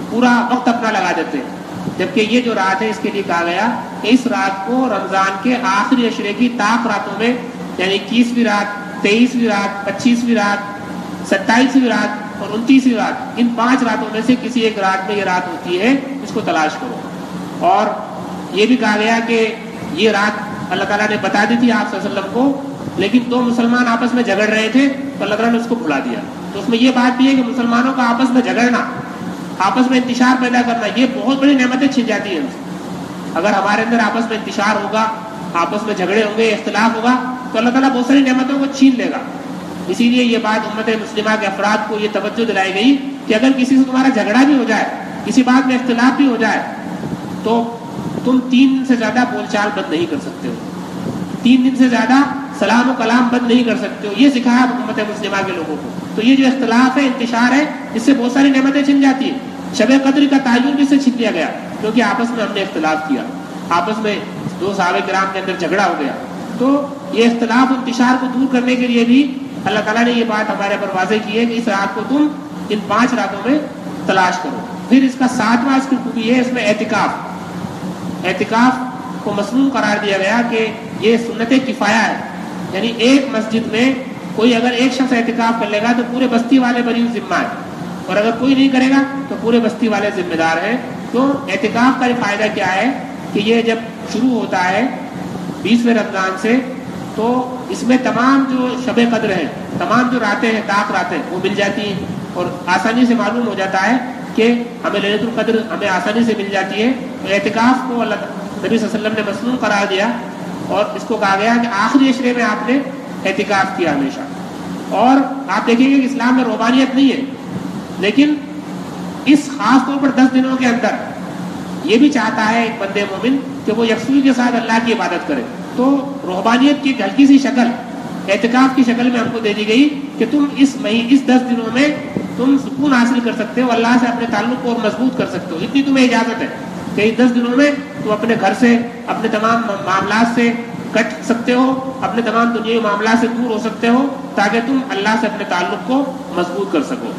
پورا وقت اپنا لگا دیتے ہیں، جبکہ یہ جو رات ہے اس کے لیے کہا گیا کہ اس رات کو رمضان کے آخری عشرے کی طاق راتوں میں، یعنی 21ویں رات، 23ویں رات، 25ویں رات، 27ویں رات اور 29ویں رات، ان 5 راتوں میں سے کسی ایک رات میں یہ رات ہوتی ہے، اس کو تلاش کرو۔ اور یہ بھی کہا گیا کہ یہ رات اللہ تعالیٰ نے بتا دی تھی آپ صلی اللہ علیہ وسلم کو، لیکن 2 مسلمان آپس میں جھگڑ رہے تھے تو اللہ تعالیٰ نے اس کو بھلا دیا۔ تو اس میں یہ بات بھی ہے کہ مسلمانوں کا آپس میں جھگڑنا، آپس میں انتشار پیدا کرنا، یہ بہت بڑی نعمتیں چھن جاتی ہیں ہم سے۔ اگر ہمارے اندر آپس میں انتشار ہوگا، آپس میں جھگڑے ہوں گے، اختلاف ہوگا، تو اللہ تعالیٰ بہت ساری نعمتوں کو چھین لے گا۔ اسی لیے یہ بات امت مسلمہ کے افراد کو یہ توجہ دلائی گئی کہ اگر کسی سے تمہارا جھگڑا بھی ہو جائے، کسی بات میں اختلاف بھی ہو جائے، تو تم 3 دن سے زیادہ بول چال بند نہیں کر سکتے ہو، 3 دن سے زیادہ سلام و کلام بند نہیں کر سکتے ہو۔ یہ سکھایا امت مسلمہ کے لوگوں کو۔ تو یہ جو اختلاف ہے، انتشار ہے، اس سے بہت ساری نعمتیں چھن جاتی ہیں۔ شب قدر کا تعین بھی سے چھن لیا گیا کیونکہ آپس میں ہم نے اختلاف کیا، آپس میں 2 صحابہ کرام کے اندر جھگڑا ہو گیا۔ تو یہ اختلاف و انتشار کو دور کرنے کے لیے بھی اللہ تعالیٰ نے یہ بات ہمارے پر واضح کی ہے کہ اس رات کو تم ان 5 راتوں میں تلاش کرو۔ پھر اس کا 7واں اس کی خوبی ہے، اس میں اعتکاف کو مسنون قرار دیا گیا کہ یہ سنت کفایہ ہے، یعنی ایک مسجد میں کوئی اگر ایک شخص اعتکاف کر لے گا تو پورے بستی والے بری ذمہ ہے، اور اگر کوئی نہیں کرے گا تو پورے بستی والے ذمہ دار ہیں۔ تو اعتکاف کا یہ فائدہ کیا ہے کہ یہ جب شروع ہوتا ہے 20ویں رمضان سے، تو اس میں تمام جو شب قدر ہے، تمام جو راتیں ہیں، طاق راتیں، وہ مل جاتی ہیں، اور آسانی سے معلوم ہو جاتا ہے کہ ہمیں لیلۃ القدر ہمیں آسانی سے مل جاتی ہے۔ تو اعتکاف کو نبی صلی اللہ علیہ وسلم نے مسنون قرار دیا، اور اس کو کہا گیا کہ آخری عشرے میں آپ نے اعتکاف کیا ہمیشہ۔ اور آپ دیکھیں گے کہ اسلام میں روحانیت نہیں ہے، لیکن اس خاص طور پر 10 دنوں کے اندر یہ بھی چاہتا ہے ایک بندے مومن کہ وہ یکسوئی کے ساتھ اللہ کی عبادت کرے۔ تو روحانیت کی ایک ہلکی سی شکل اعتکاف کی شکل میں ہم کو دے دی گئی کہ تم اس 10 دنوں میں تم سکون حاصل کر سکتے ہو، اللہ سے اپنے تعلق کو اور مضبوط کر سکتے ہو۔ اتنی تمہیں اجازت ہے کہ ان 10 دنوں میں تم اپنے گھر سے، اپنے تمام معاملات سے کٹ سکتے ہو، اپنے تمام دنیاوی معاملات سے دور ہو سکتے ہو، تاکہ تم اللہ سے اپنے تعلق کو مضبوط کر سکو۔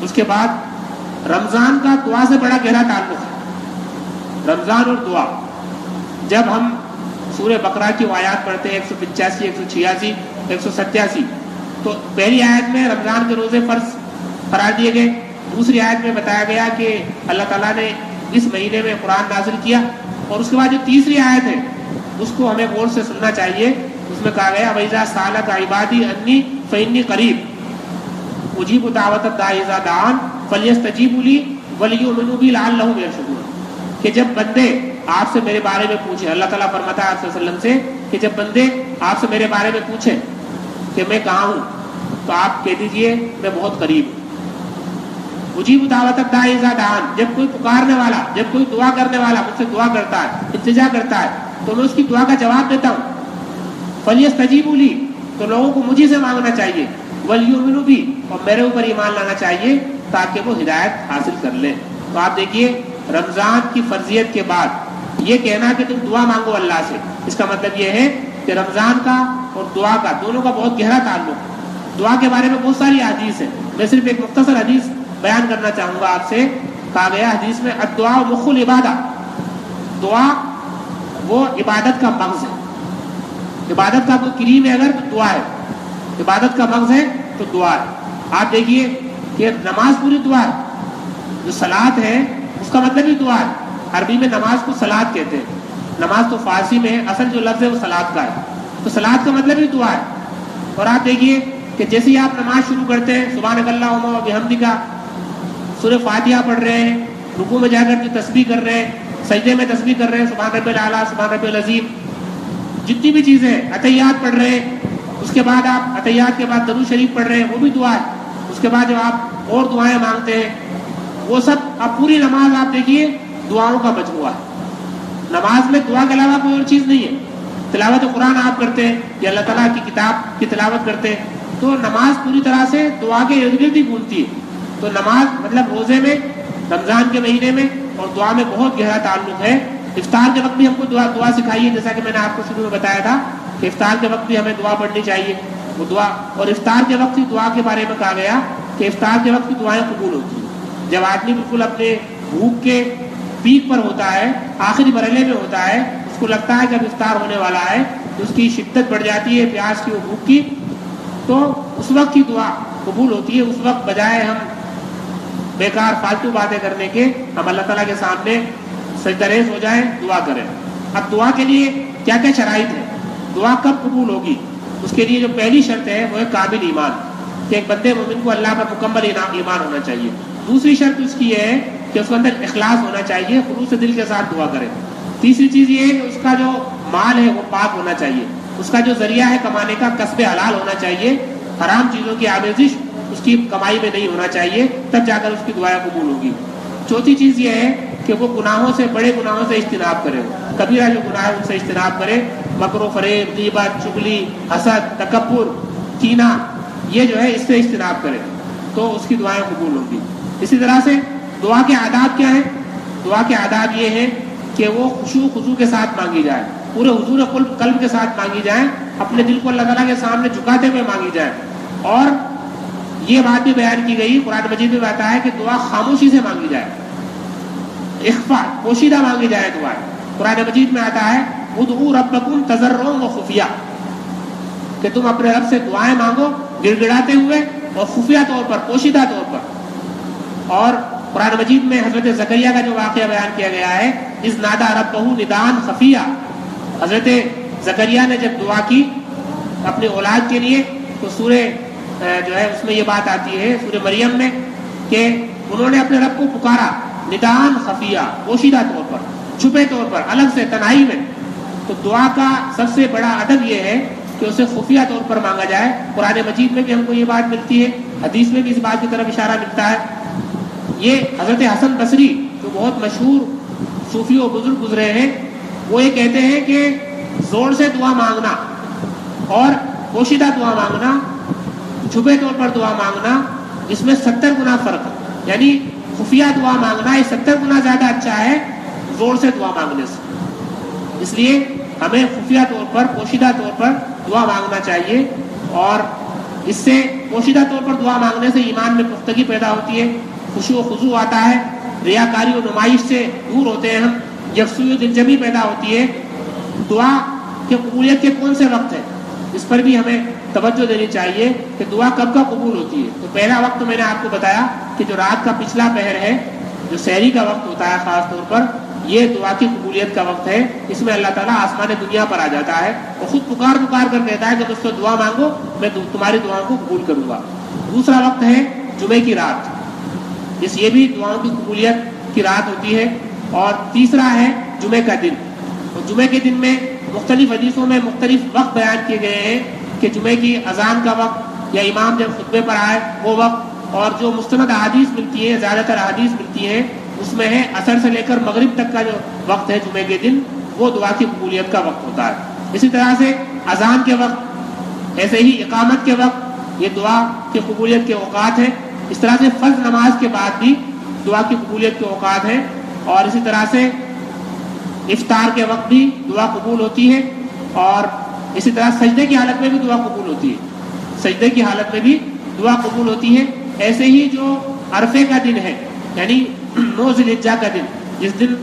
اس کے بعد رمضان کا دعا سے بڑا گہرا تعلق ہے، رمضان اور دعا۔ جب ہم سورہ بقرہ کی آیات پڑھتے ہیں 185، 186، 187، تو پہلی آیت میں رمضان کے روزے فرض قرار دیے گئے، دوسری آیت میں بتایا گیا کہ اللہ تعالیٰ نے اس مہینے میں قرآن نازل کیا، اور اس کے بعد جو تیسری آیت ہے اس کو ہمیں غور سے سننا چاہیے۔ اس میں کہا گیا وَإِذَا سَأَلَكَ عِبَادِي عَنِّي فَإِنِّي قَرِيبٌ اجیب دعوت الداعِ اذا دعان فلیستجیبوا لی ولیؤمنوا بی لعلہم یرشدون، کہ جب بندے آپ سے میرے بارے میں پوچھیں، اللہ تعالیٰ فرماتا ہے آپ صلی اللہ علیہ وسلم سے کہ جب بندے آپ سے میرے بارے میں پوچھیں کہ میں کہاں ہوں، تو آپ کہہ دیجئے میں بہت قریب ہوں۔ اجیب دعوت الداعِ اذا دعان، جب کوئی پکارنے والا، جب کوئی دعا کرنے والا مجھ سے دعا کرتا ہے، التجا کرتا ہے، تو میں اس کی دعا کا جواب دیتا ہوں۔ فلیستجیبوا لی، تو لوگوں کو مجھے سے مانگنا چاہیے، ولیؤمنوا بی، اور میرے اوپر ایمان لانا چاہیے تاکہ وہ ہدایت حاصل کر لیں۔ تو آپ دیکھیے رمضان کی فرضیت کے بعد یہ کہنا کہ تم دعا مانگو اللہ سے، اس کا مطلب یہ ہے کہ رمضان کا اور دعا کا دونوں کا بہت گہرا تعلق ہے۔ دعا کے بارے میں بہت ساری حدیث ہیں، میں صرف ایک مختصر حدیث بیان کرنا چاہوں گا آپ سے۔ کہا گیا حدیث میں الدعاء مخ العبادہ، دعا وہ عبادت کا مغز ہے۔ عبادت کا کوئی کریم ہے اگر تو دعا ہے، عبادت کا مغز ہے تو دعا ہے۔ آپ دیکھیے کہ نماز پوری دعا ہے، جو صلاۃ ہے اس کا مطلب ہی دعا ہے۔ عربی میں نماز کو صلاۃ کہتے ہیں، نماز تو فارسی میں ہے، اصل جو لفظ ہے وہ صلاۃ کا ہے، تو صلاۃ کا مطلب ہی دعا ہے۔ اور آپ دیکھیے کہ جیسے ہی آپ نماز شروع کرتے ہیں سبحانک اللہم و بحمدک، سورہ فاتحہ پڑھ رہے ہیں، رکوع میں جا کر جو تسبیح کر رہے ہیں، سجدے میں تسبیح کر رہے ہیں، سبحان ربی الاعلیٰ، سبحان ربی العظیم، جتنی بھی چیزیں ہیں، عطیات پڑھ رہے ہیں، اس کے بعد آپ عطیات کے بعد درود شریف پڑھ رہے ہیں، وہ بھی دعا ہے۔ اس کے بعد جب آپ اور دعائیں مانگتے ہیں، وہ سب آپ پوری نماز آپ دیکھیے دعاؤں کا مجموعہ ہے۔ نماز میں دعا کے علاوہ کوئی اور چیز نہیں ہے۔ تلاوت قرآن آپ کرتے ہیں یا اللہ تعالیٰ کی کتاب کی تلاوت کرتے ہیں، تو نماز پوری طرح سے دعا کے ارد گرد ہی گھومتی ہے. تو نماز مطلب روزے میں، رمضان کے مہینے میں اور دعا میں بہت گہرا تعلق ہے. افطار کے وقت بھی ہم کو دعا سکھائیے، جیسا کہ میں نے آپ کو شروع میں بتایا تھا کہ افطار کے وقت بھی ہمیں دعا پڑھنی چاہیے. وہ دعا، اور افطار کے وقت کی دعا کے بارے میں کہا گیا کہ افطار کے وقت کی دعائیں قبول ہوتی ہیں. جب آدمی بالکل اپنے بھوک کے پیک پر ہوتا ہے، آخری مرحلے میں ہوتا ہے، اس کو لگتا ہے کہ اب افطار ہونے والا ہے، تو اس کی شدت بڑھ جاتی ہے پیاس کی اور بھوک کی، تو اس وقت کی دعا قبول ہوتی ہے. اس وقت بجائے ہم بیکار فالتو باتیں کرنے کے، ہم اللہ تعالیٰ کے سامنے سجدہ ریز ہو جائیں، دعا کریں. اب دعا کے لیے کیا کیا شرائط ہے، دعا کب قبول ہوگی؟ اس کے لیے جو پہلی شرط ہے وہ ہے کامل ایمان، کہ ایک بندے مومن کو اللہ پر مکمل ایمان ہونا چاہیے. دوسری شرط اس کی یہ ہے کہ اس کے اندر اخلاص ہونا چاہیے، خلوص دل کے ساتھ دعا کرے. تیسری چیز یہ ہے کہ اس کا جو مال ہے وہ پاک ہونا چاہیے، اس کا جو ذریعہ ہے کمانے کا کسب حلال ہونا چاہیے، حرام چیزوں کی آمیزش اس کی کمائی میں نہیں ہونا چاہیے، تب جا کر اس کی دعائیں قبول ہوگی. چوتھی چیز یہ ہے کہ وہ گناہوں سے، بڑے گناہوں سے اجتناب کرے، کبیرہ جو گناہ ہے ان سے اجتناب کرے، مکر و فریب، غیبت، چغلی، حسد، تکبر، کینہ، یہ جو ہے اس سے اجتناب کرے تو اس کی دعائیں قبول ہوں گی. اسی طرح سے دعا کے آداب کیا ہیں؟ دعا کے آداب یہ ہیں کہ وہ خشوع خضوع کے ساتھ مانگی جائے، پورے حضور قلب کے ساتھ مانگی جائے، اپنے دل کو اللہ تعالیٰ کے سامنے جھکاتے ہوئے مانگی جائے. اور یہ بات بھی بیان کی گئی، قرآن مجید میں بتایا ہے کہ دعا خاموشی سے مانگی جائے، اخفا، پوشیدہ مانگی جائے دعا. قرآن مجید میں آتا ہے ادعوا ربکم تضرعا وخفیہ، کہ تم اپنے رب سے دعائیں مانگو گڑ گڑاتے ہوئے اور خفیہ طور پر، پوشیدہ طور پر. اور قرآن مجید میں حضرت زکریا کا جو واقعہ بیان کیا گیا ہے، اذ نادى ربہ نداء خفیہ، حضرت زکریا نے جب دعا کی اپنی اولاد کے لیے تو سورہ جو ہے اس میں یہ بات آتی ہے سورہ مریم میں کہ انہوں نے اپنے رب کو پکارا نداء خفیہ، پوشیدہ طور پر، چھپے طور پر، الگ سے، تنہائی میں. تو دعا کا سب سے بڑا ادب یہ ہے کہ اسے خفیہ طور پر مانگا جائے. قرآن مجید میں بھی ہم کو یہ بات ملتی ہے، حدیث میں بھی اس بات کی طرف اشارہ ملتا ہے. یہ حضرت حسن بصری جو بہت مشہور صوفی و بزرگ گزرے ہیں، وہ یہ کہتے ہیں کہ زور سے دعا مانگنا اور پوشیدہ دعا مانگنا، چھپے طور پر دعا مانگنا، اس میں 70 گنا فرق ہے. یعنی خفیہ دعا مانگنا یہ 70 گنا زیادہ اچھا ہے زور سے دعا مانگنے سے. اس لیے ہمیں خفیہ طور پر، پوشیدہ طور پر دعا مانگنا چاہیے، اور اس سے پوشیدہ طور پر دعا مانگنے سے ایمان میں پختگی پیدا ہوتی ہے، خشوع و خضوع آتا ہے، ریاکاری و نمائش سے دور ہوتے ہیں ہم، یکسوئی و دلجمی پیدا ہوتی ہے. دعا کے قبولیت کے کون سے وقت ہیں، اس پر بھی ہمیں توجہ دینی چاہیے کہ دعا کب کب قبول ہوتی ہے. تو پہلا وقت تو میں نے آپ کو بتایا کہ جو رات کا پچھلا پہر ہے، جو سحری کا وقت ہوتا ہے خاص طور پر، یہ دعا کی قبولیت کا وقت ہے. اس میں اللہ تعالیٰ آسمان دنیا پر آ جاتا ہے اور خود پکار کر کہتا ہے کہ مجھ سے دعا مانگو، میں تمہاری دعاؤں کو قبول کروں گا. دوسرا وقت ہے جمعے کی رات، یہ بھی دعاؤں کی قبولیت کی رات ہوتی ہے. اور تیسرا ہے جمعے کا دن. اور جمعے کے دن میں مختلف حدیثوں میں مختلف وقت بیان کیے گئے ہیں کہ جمعے کی اذان کا وقت یا امام جب خطبے پر آئے وہ وقت، اور جو مستند احادیث ملتی ہے، زیادہ تر احادیث ملتی ہیں، اس میں ہے عصر سے لے کر مغرب تک کا جو وقت ہے جمعے کے دن، وہ دعا کی قبولیت کا وقت ہوتا ہے. اسی طرح سے اذان کے وقت، ایسے ہی اقامت کے وقت، یہ دعا کی قبولیت کے اوقات ہیں. اس طرح سے فرض نماز کے بعد بھی دعا کی قبولیت کے اوقات ہیں. اور اسی طرح سے افطار کے وقت بھی دعا قبول ہوتی ہے. اور اسی طرح سجدے کی حالت میں بھی دعا قبول ہوتی ہے، سجدے کی حالت میں بھی دعا قبول ہوتی ہے. ایسے ہی جو عرفے کا دن ہے، یعنی 9 ذی الحجہ کا دن، جس دن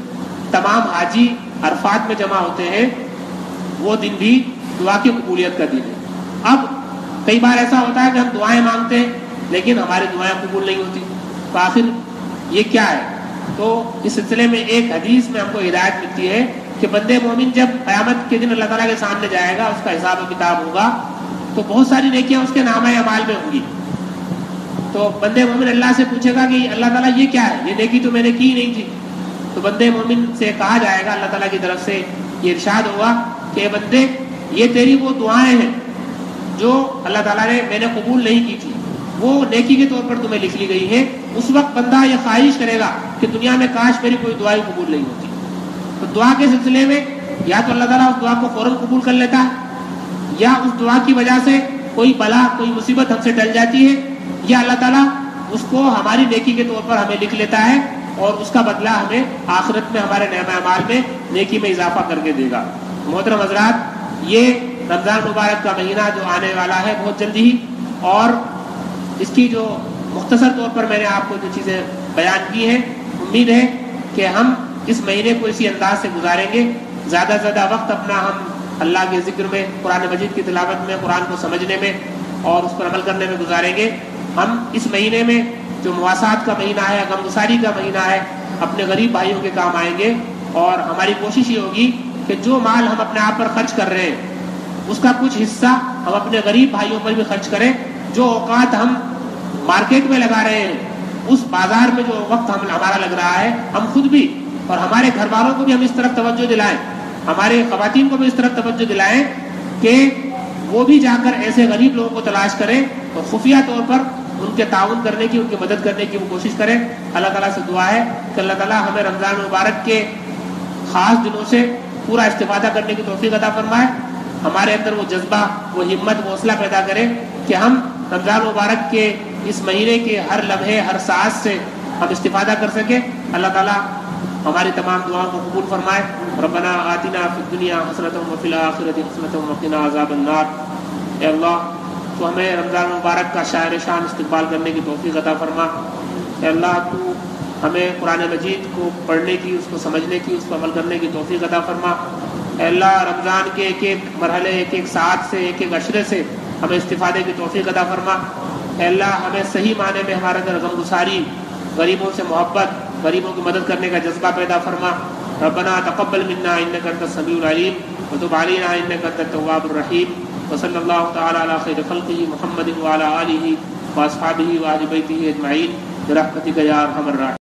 تمام حاجی عرفات میں جمع ہوتے ہیں، وہ دن بھی دعا کی قبولیت کا دن ہے. اب کئی بار ایسا ہوتا ہے کہ ہم دعائیں مانگتے ہیں لیکن ہماری دعائیں قبول نہیں ہوتی، تو آخر یہ کیا ہے؟ تو اس سلسلے میں ایک حدیث میں ہم کو ہدایت ملتی ہے کہ بندے مومن جب قیامت کے دن اللہ تعالیٰ کے سامنے جائے گا، اس کا حساب و کتاب ہوگا، تو بہت ساری نیکیاں اس کے نامہ اعمال میں ہوں گی. تو بندے مومن اللہ سے پوچھے گا کہ اللہ تعالیٰ یہ کیا ہے، یہ نیکی تو میں نے کی نہیں تھی. تو بندے مومن سے کہا جائے گا، اللہ تعالیٰ کی طرف سے یہ ارشاد ہوگا کہ بندے یہ تیری وہ دعائیں ہیں جو اللہ تعالیٰ نے میں نے قبول نہیں کی تھی، وہ نیکی کے طور پر تمہیں لکھ لی گئی ہے. اس وقت بندہ یہ خواہش کرے گا کہ دنیا میں کاش میری کوئی دعائیں قبول نہیں ہوتی. تو دعا کے سلسلے میں یا تو اللہ تعالیٰ اس دعا کو فوراً قبول کر لیتا ہے، یا اس دعا کی وجہ سے کوئی بلا کوئی مصیبت ہم سے ٹل جاتی ہے، یا اللہ تعالیٰ اس کو ہماری نیکی کے طور پر ہمیں لکھ لیتا ہے اور اس کا بدلہ ہمیں آخرت میں ہمارے نعمہ اعمال میں نیکی میں اضافہ کر کے دے گا۔ محترم حضرات، یہ رمضان مبارک کا مہینہ جو آنے والا ہے بہت جلدی ہی، اور اس کی جو مختصر طور پر میں نے آپ کو جو چیزیں بیان کی ہیں، امید ہے کہ ہم اس مہینے کو اسی انداز سے گزاریں گے، زیادہ سے زیادہ وقت اپنا ہم اللہ کے ذکر میں، قرآن مجید کی تلاوت میں، قرآن کو سمجھنے میں اور اس پر عمل کرنے میں گزاریں گے۔ ہم اس مہینے میں جو مواسات کا مہینہ ہے، غمگساری کا مہینہ ہے، اپنے غریب بھائیوں کے کام آئیں گے، اور ہماری کوشش یہ ہوگی کہ جو مال ہم اپنے آپ پر خرچ کر رہے ہیں اس کا کچھ حصہ ہم اپنے غریب بھائیوں پر بھی خرچ کریں۔ جو اوقات ہم مارکیٹ میں لگا رہے ہیں، اس بازار میں جو وقت ہمارا لگ رہا ہے، ہم خود بھی اور ہمارے گھر والوں کو بھی ہم اس طرف توجہ دلائیں، ہمارے خواتین کو بھی اس طرف توجہ دلائیں کہ وہ بھی جا کر ایسے غریب لوگوں کو تلاش کریں اور خفیہ طور پر ان کے تعاون کرنے کی، ان کی مدد کرنے کی وہ کوشش کریں۔ اللہ تعالیٰ سے دعا ہے کہ اللہ تعالیٰ ہمیں رمضان مبارک کے خاص دنوں سے پورا استفادہ کرنے کی توفیق عطا فرمائے، ہمارے اندر وہ جذبہ، وہ ہمت، وہ حوصلہ پیدا کرے کہ ہم رمضان مبارک کے اس مہینے کے ہر لمحے، ہر سانس سے ہم استفادہ کر سکیں۔ اللہ تعالیٰ ہماری تمام دعاؤں کو قبول فرمائے۔ ربنا آتنا فی الدنیا حسنۃ وفی الآخرۃ حسنۃ وقنا عذاب النار۔ اے اللہ، تو ہمیں رمضان مبارک کا شاعر شان استقبال کرنے کی توفیق عطا فرما۔ اے اللہ، تو ہمیں قرآن مجید کو پڑھنے کی، اس کو سمجھنے کی، اس پر عمل کرنے کی توفیق عطا فرما۔ اے اللہ، رمضان کے ایک ایک مرحلے، ایک ایک ساعت سے، ایک ایک عشرے سے ہمیں استفادے کی توفیق عطا فرما۔ اے اللہ، ہمیں صحیح معنی میں ہمارے اندر غمگساری، غریبوں سے محبت، غریبوں کی مدد کرنے کا جذبہ پیدا فرما۔ ربنا تقبل منا انک انت السمیع العلیم وتب علینا انک انت التواب الرحیم، وصلی اللہ تعالی علی خیر خلقہ محمد وعلی آلہ واصحابہ واہل بیتہ اجمعین برحمتک یا ارحم الراحمین۔